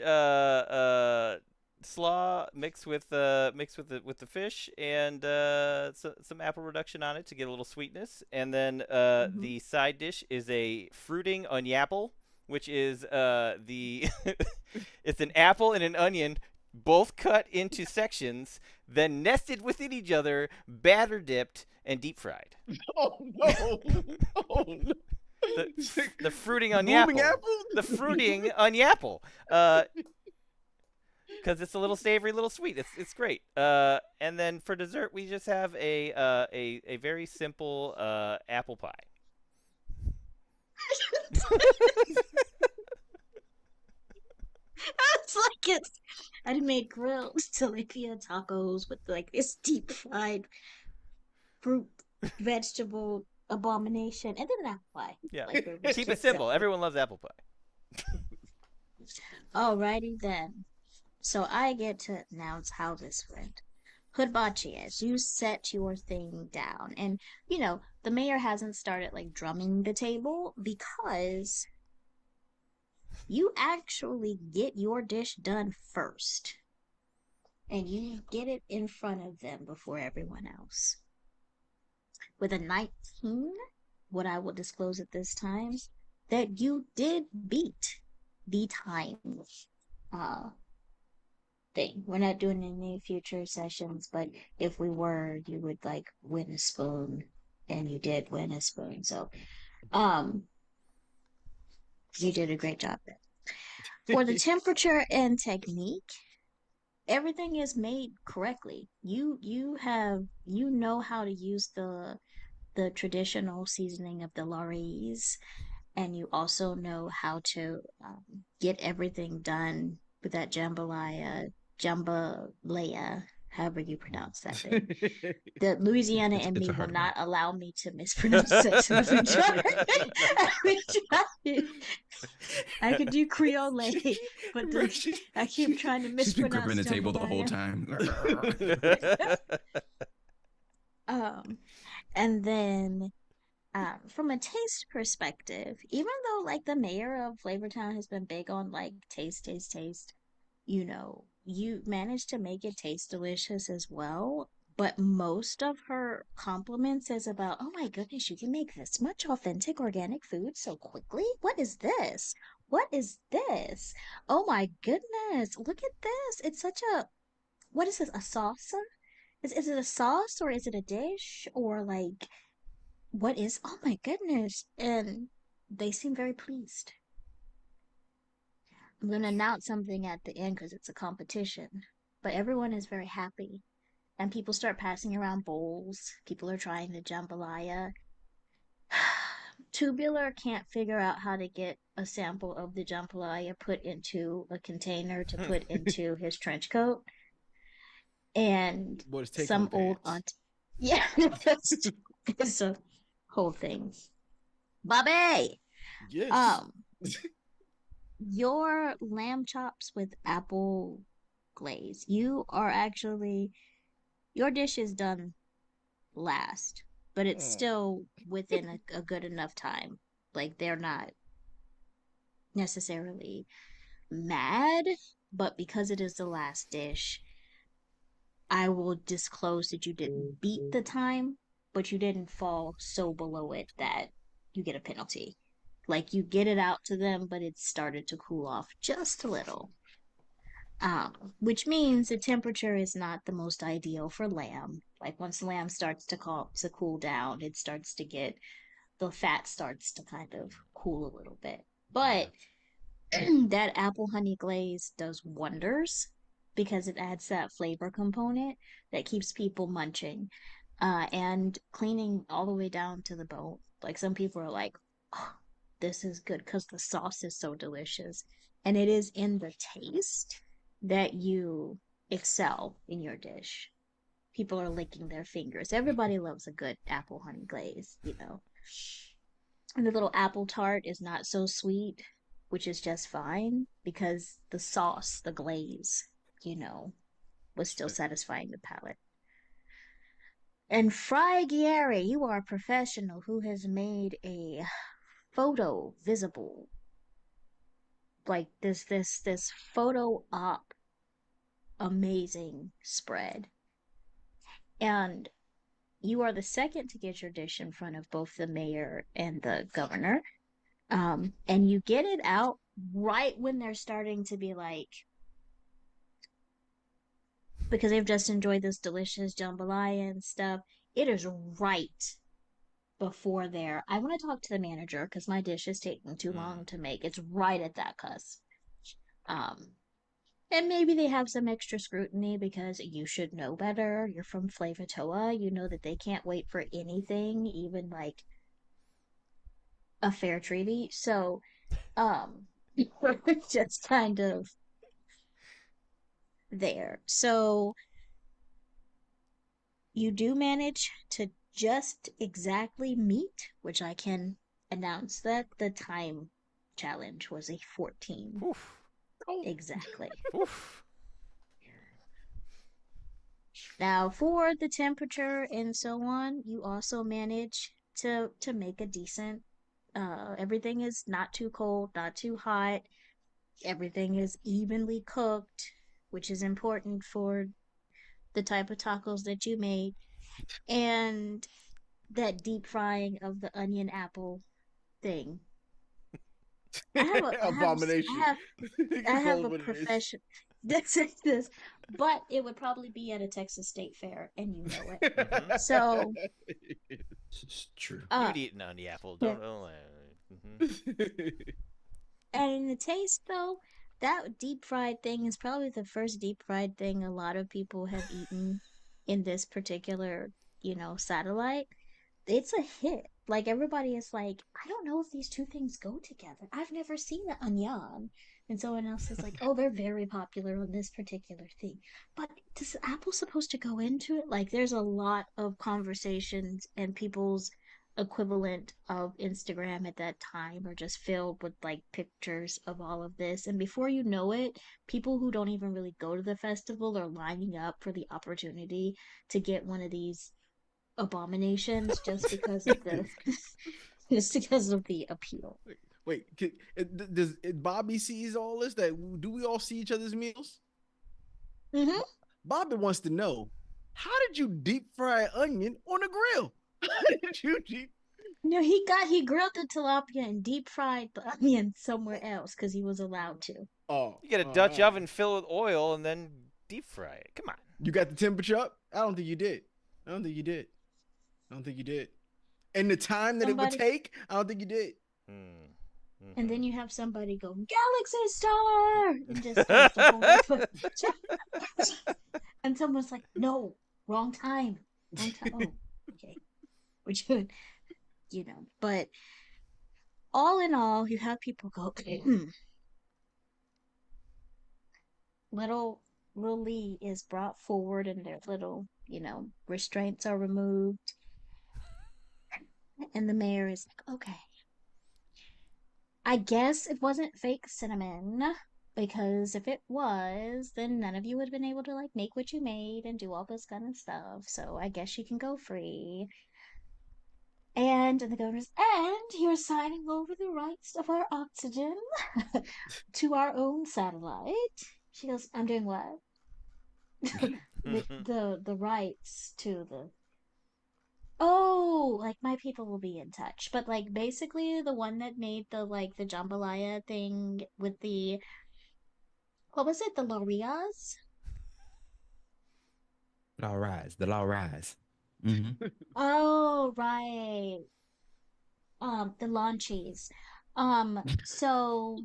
slaw mixed with the fish and some apple reduction on it to get a little sweetness, and then the side dish is a fruiting oniapple, which is the it's an apple and an onion both cut into sections, then nested within each other, batter dipped and deep fried. Oh no! Oh no! The fruiting oniapple. The fruiting oniapple. Because it's a little savory, little sweet. It's great. And then for dessert, we just have a very simple apple pie. It's like I made grilled tilapia tacos with like this deep fried fruit vegetable abomination, and then an apple pie. Yeah, like, keep it simple. Everyone loves apple pie. Alrighty then. So I get to announce how this went. Hoodbachi, as you set your thing down, and you know the mayor hasn't started like drumming the table because you actually get your dish done first, and you get it in front of them before everyone else. With a 19, what I will disclose at this time, that you did beat the time uh, thing. We're not doing any future sessions, but if we were, you would like win a spoon, and you did win a spoon. So, um, you did a great job there. For the temperature and technique, everything is made correctly. You know how to use the traditional seasoning of the Laurie's, and you also know how to get everything done with that jambalaya, however you pronounce that thing. The Louisiana in It's me a will hard not allow me to mispronounce it. Let me try. Let me try. I could do Creole, but I keep trying to She's been mispronounce gripping the table the whole jambalaya. time. And then from a taste perspective, even though like the mayor of Flavortown has been big on like taste, you know, you managed to make it taste delicious as well. But most of her compliments is about, oh my goodness, you can make this much authentic organic food so quickly. What is this? What is this? Oh my goodness, look at this. It's such a, what is this? A salsa? Is it a sauce or is it a dish or like what is, oh my goodness, and they seem very pleased. I'm going to announce something at the end because it's a competition, but everyone is very happy, and people start passing around bowls. People are trying the jambalaya. Tubular can't figure out how to get a sample of the jambalaya put into a container to put into his trench coat, and What is take some home old pants? aunt, yeah, it's a whole thing. Bobby, Yes. your lamb chops with apple glaze. You are actually, your dish is done last, but it's still within a good enough time. Like they're not necessarily mad, but because it is the last dish, I will disclose that you didn't beat the time, but you didn't fall so below it that you get a penalty. Like you get it out to them, but it started to cool off just a little. Which means the temperature is not the most ideal for lamb. Like once the lamb starts to cool down, it starts to get, the fat starts to kind of cool a little bit. But that apple honey glaze does wonders because it adds that flavor component that keeps people munching, and cleaning all the way down to the bone. Like some people are like, oh, this is good because the sauce is so delicious. And it is in the taste that you excel in your dish. People are licking their fingers. Everybody loves a good apple honey glaze, you know. And the little apple tart is not so sweet, which is just fine because the sauce, the glaze, you know, was still satisfying the palate. And Fry Ghieri, you are a professional who has made a photo visible, like this photo op amazing spread. And you are the second to get your dish in front of both the mayor and the governor. And you get it out right when they're starting to be like, because they've just enjoyed this delicious jambalaya and stuff. It is right before there. I want to talk to the manager because my dish is taking too long to make. It's right at that cusp. And maybe they have some extra scrutiny because you should know better. You're from Flavatoa. You know that they can't wait for anything, even like a fair treaty. So, just kind of there. So you do manage to just exactly meet, which I can announce that the time challenge was a 14. Oof. Exactly. Oof. Now, for the temperature and so on, you also manage to make a decent. Everything is not too cold, not too hot. Everything is evenly cooked, which is important for the type of tacos that you make. And that deep frying of the onion apple thing. Abomination. I have Call it a what it is. profession that's this, but it would probably be at a Texas State Fair, and you know it. Mhm. So, It's true. You uh, would eat on the apple, don't. and in the taste though, that deep fried thing is probably the first deep fried thing a lot of people have eaten in this particular, satellite. It's a hit. Like everybody is like, I don't know if these two things go together. I've never seen the onion. And someone else is like, oh, they're very popular on this particular thing. But does Apple supposed to go into it? Like there's a lot of conversations and people's equivalent of Instagram at that time are just filled with like pictures of all of this. And before you know it, people who don't even really go to the festival are lining up for the opportunity to get one of these abominations just because of the just because of the appeal. Wait, does Bobby sees all this? That do we all see each other's meals? Mm-hmm. Bobby wants to know, how did you deep fry onion on a grill? How did you deep? No, he grilled the tilapia and deep fried the onion somewhere else because he was allowed to. Oh, You get a Dutch oven, fill it with oil, and then deep fry it. Come on. you got the temperature up? I don't think you did. I don't think you did. I don't think you did. And the time that it would Somebody, take, I don't think you did. Mm. and then Mhm. you have somebody go Galaxy Star and just goes the whole and someone's like, no, wrong time, wrong time. Oh, okay, we're doing, But all in all, you have people go, little Lee is brought forward and their little, restraints are removed. And the mayor is like, okay, I guess it wasn't fake cinnamon. Because if it was, then none of you would have been able to like make what you made and do all this kind of stuff. So I guess you can go free. And the governor's, and you're signing over the rights of our oxygen to our own satellite. She goes, I'm doing what? The rights to the oh, like my people will be in touch. But like basically the one that made the jambalaya thing with the what was it? The Lorias? Law rise. The law rise. Mm-hmm. Oh, right. The launchies. So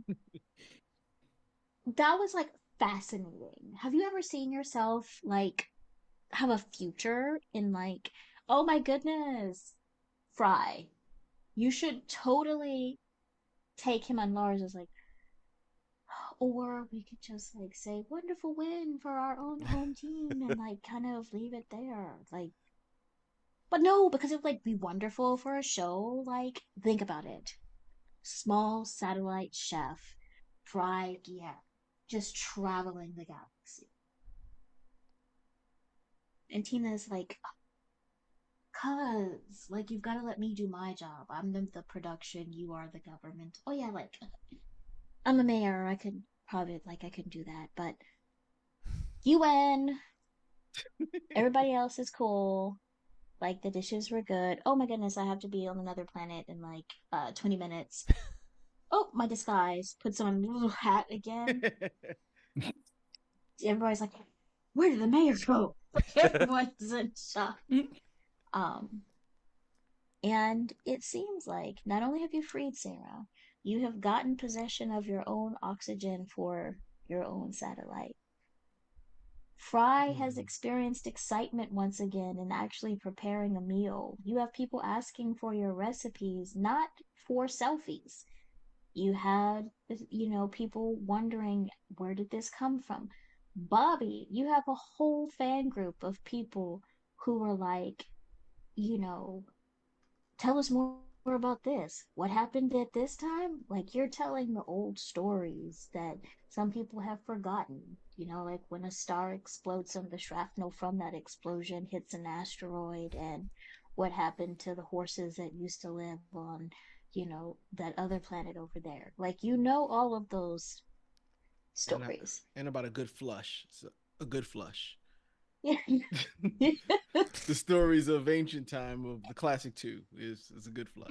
that was like fascinating. Have you ever seen yourself like have a future in like, oh my goodness, Fry, you should totally take him on Mars as like, or we could just like say wonderful win for our own home team and like kind of leave it there. Like, but no, because it would like be wonderful for a show. Like, think about it. Small satellite chef, Fry, yeah, just traveling the galaxy. And Tina's like, cuz, like, you've got to let me do my job. I'm the production, you are the government. Oh, yeah, like, I'm a mayor. I could probably, like, I could do that. But you win. Everybody else is cool. Like, the dishes were good. Oh my goodness, I have to be on another planet in like 20 minutes. Oh, my disguise. Puts on a little hat again. Everybody's like, where did the mayor go? Everyone's in shock. Um, And it seems like not only have you freed Sarah, you have gotten possession of your own oxygen for your own satellite. Fry has experienced excitement once again in actually preparing a meal. You have people asking for your recipes, not for selfies. You had, people wondering, where did this come from? Bobby, you have a whole fan group of people who were like, you know, tell us more about this. What happened at this time? Like you're telling the old stories that some people have forgotten. You know, like when a star explodes, some of the shrapnel from that explosion hits an asteroid, and what happened to the horses that used to live on, that other planet over there. Like, all of those and stories. and about a good flush. So, a good flush. Yeah. The stories of ancient time of the classic two is a good flush.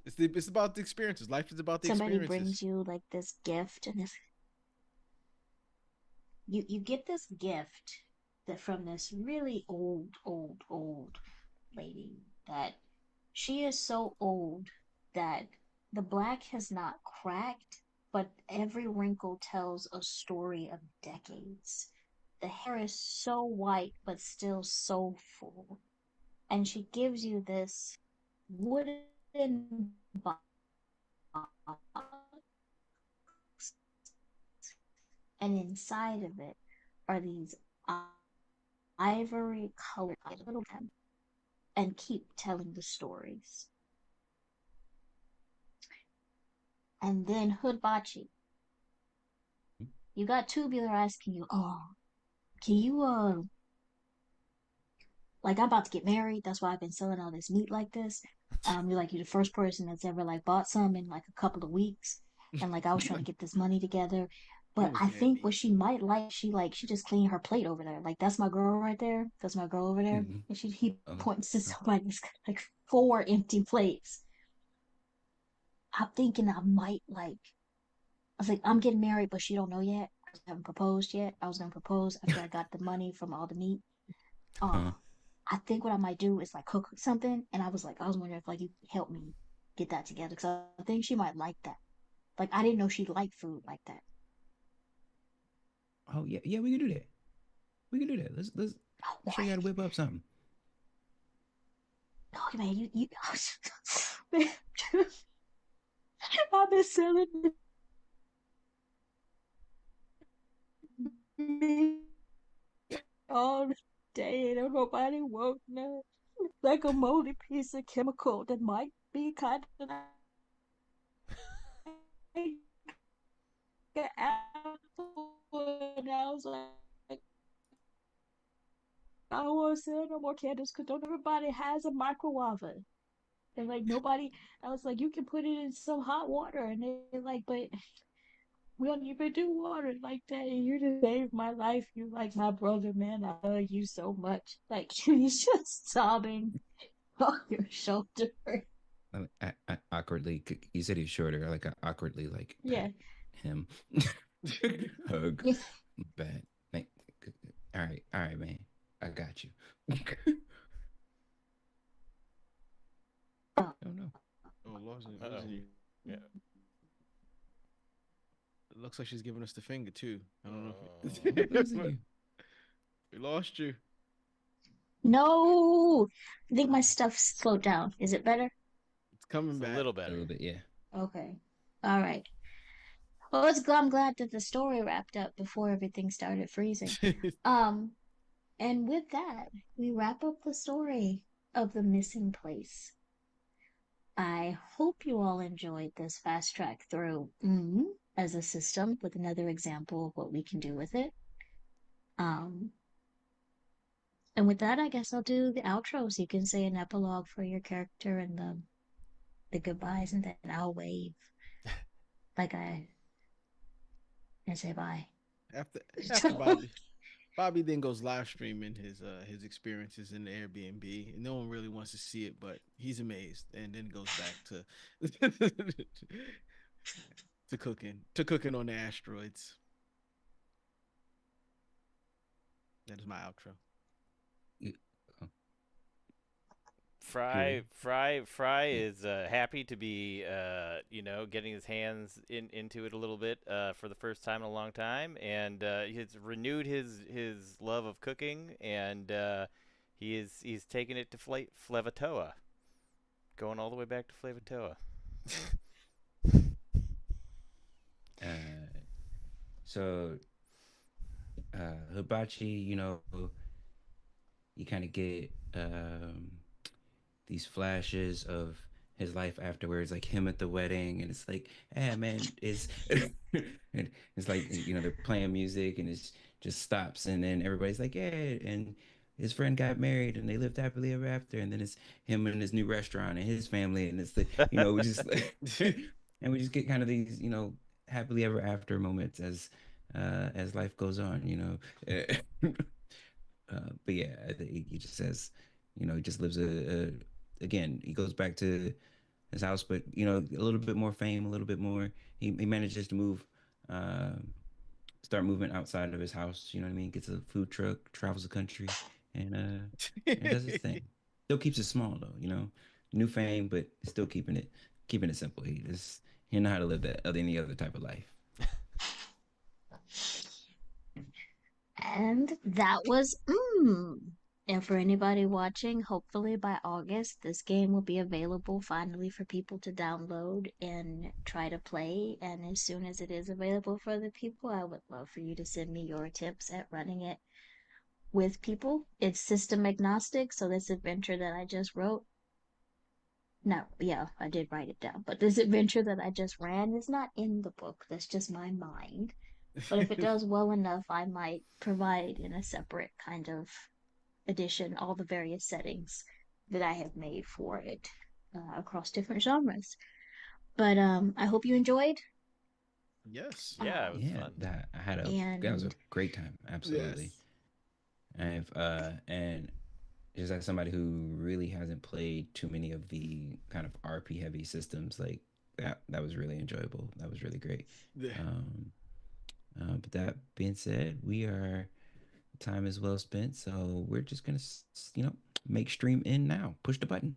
It's about the experiences. Life is about the Somebody experiences. brings you like this gift, and you get this gift that from this really old lady, that she is so old that the black has not cracked, but every wrinkle tells a story of decades. The hair is so white but still so full. And she gives you this wooden box, and inside of it are these ivory colored little pen, and keep telling the stories. And then Hoodbachi, you got Tubular asking you, oh, can you like, I'm about to get married, that's why I've been selling all this meat like this. You're the first person that's ever like bought some in like a couple of weeks. And like I was trying to get this money together. But Almost I had think me. what she might like, she just cleaned her plate over there. Like, that's my girl right there. That's my girl over there. Mhm. And he Oh, points to oh, somebody's like 4 empty plates. I'm thinking I might like, I was like, I'm getting married, but she don't know yet. I haven't proposed yet. I was gonna propose after I got the money from all the meat. huh. I think what I might do is like cook something, and I was wondering if like you could help me get that together, because I think she might like that. Like, I didn't know she liked food like that. Oh yeah, yeah, we can do that. We can do that. Let's Oh, show you how to whip up something. oh man, you man, I've been selling meat all day, and don't nobody woke up. Like a moldy piece of chemical that might be kind of like an apple, and I was like, I don't want to sell no more candles because don't everybody has a microwave. And like nobody, I was like, you can put it in some hot water, and they're like, but we don't even do water like that. And you just saved my life. You like my brother, man. I love you so much. Like he's just sobbing on your shoulder. Awkwardly, he said he's shorter. Like I awkwardly like Yeah. pat him, hug, Yeah. bat. Like, all right, man. I got you. Oh, Oh no. Oh, Uh-oh. you. Yeah. It looks like she's giving us the finger too. I don't know. What losing you? We lost you. no. I think my stuff slowed down. Is it better? It's coming It's a back. little A better. little bit, yeah. Okay. All right. Well, I'm glad that the story wrapped up before everything started freezing. Um, and with that, we wrap up the story of the missing place. I hope you all enjoyed this fast track through as a system with another example of what we can do with it. Um, and with that, I guess I'll do the outro so you can say an epilogue for your character and the goodbyes, and then I'll wave like I and say bye. after after Bobby then goes live streaming his experiences in the Airbnb. No one really wants to see it, but he's amazed, and then goes back to to cooking on the asteroids. That is my outro. You- oh, Fry yeah. is happy to be, getting his hands into it a little bit for the first time in a long time, and he's renewed his love of cooking, and he's taken it to Flevatoa, going all the way back to Flevatoa. Uh, so Hibachi, you kind of get these flashes of his life afterwards, like him at the wedding, and it's like, hey man, it's and it's like they're playing music and it's just stops, and then everybody's like, yeah, and his friend got married and they lived happily ever after, and then it's him and his new restaurant and his family, and it's the we just and we just get kind of these happily ever after moments as life goes on, but yeah, I think he just says, he just lives again, he goes back to his house, but a little bit more fame, a little bit more. He manages to uh, start moving outside of his house. You know what I mean? Gets a food truck, travels the country, and does his thing. Still keeps it small though. New fame, but still keeping it simple. He know how to live any other type of life. And that was And for anybody watching, hopefully by August, this game will be available finally for people to download and try to play. And as soon as it is available for other people, I would love for you to send me your tips at running it with people. It's system agnostic, so this adventure that I just wrote. No, yeah, I did write it down. But this adventure that I just ran is not in the book. That's just my mind. But if it does well enough, I might provide in a separate kind of edition all the various settings that I have made for it across different genres. But I hope you enjoyed. Yes. Yeah, it was Yeah, fun. that was a And great time. Absolutely. Yes. And just as somebody who really hasn't played too many of the kind of RP heavy systems, like that was really enjoyable. That was really great. Yeah. But that being said, time is well spent, so we're just gonna make stream in now. Push the button.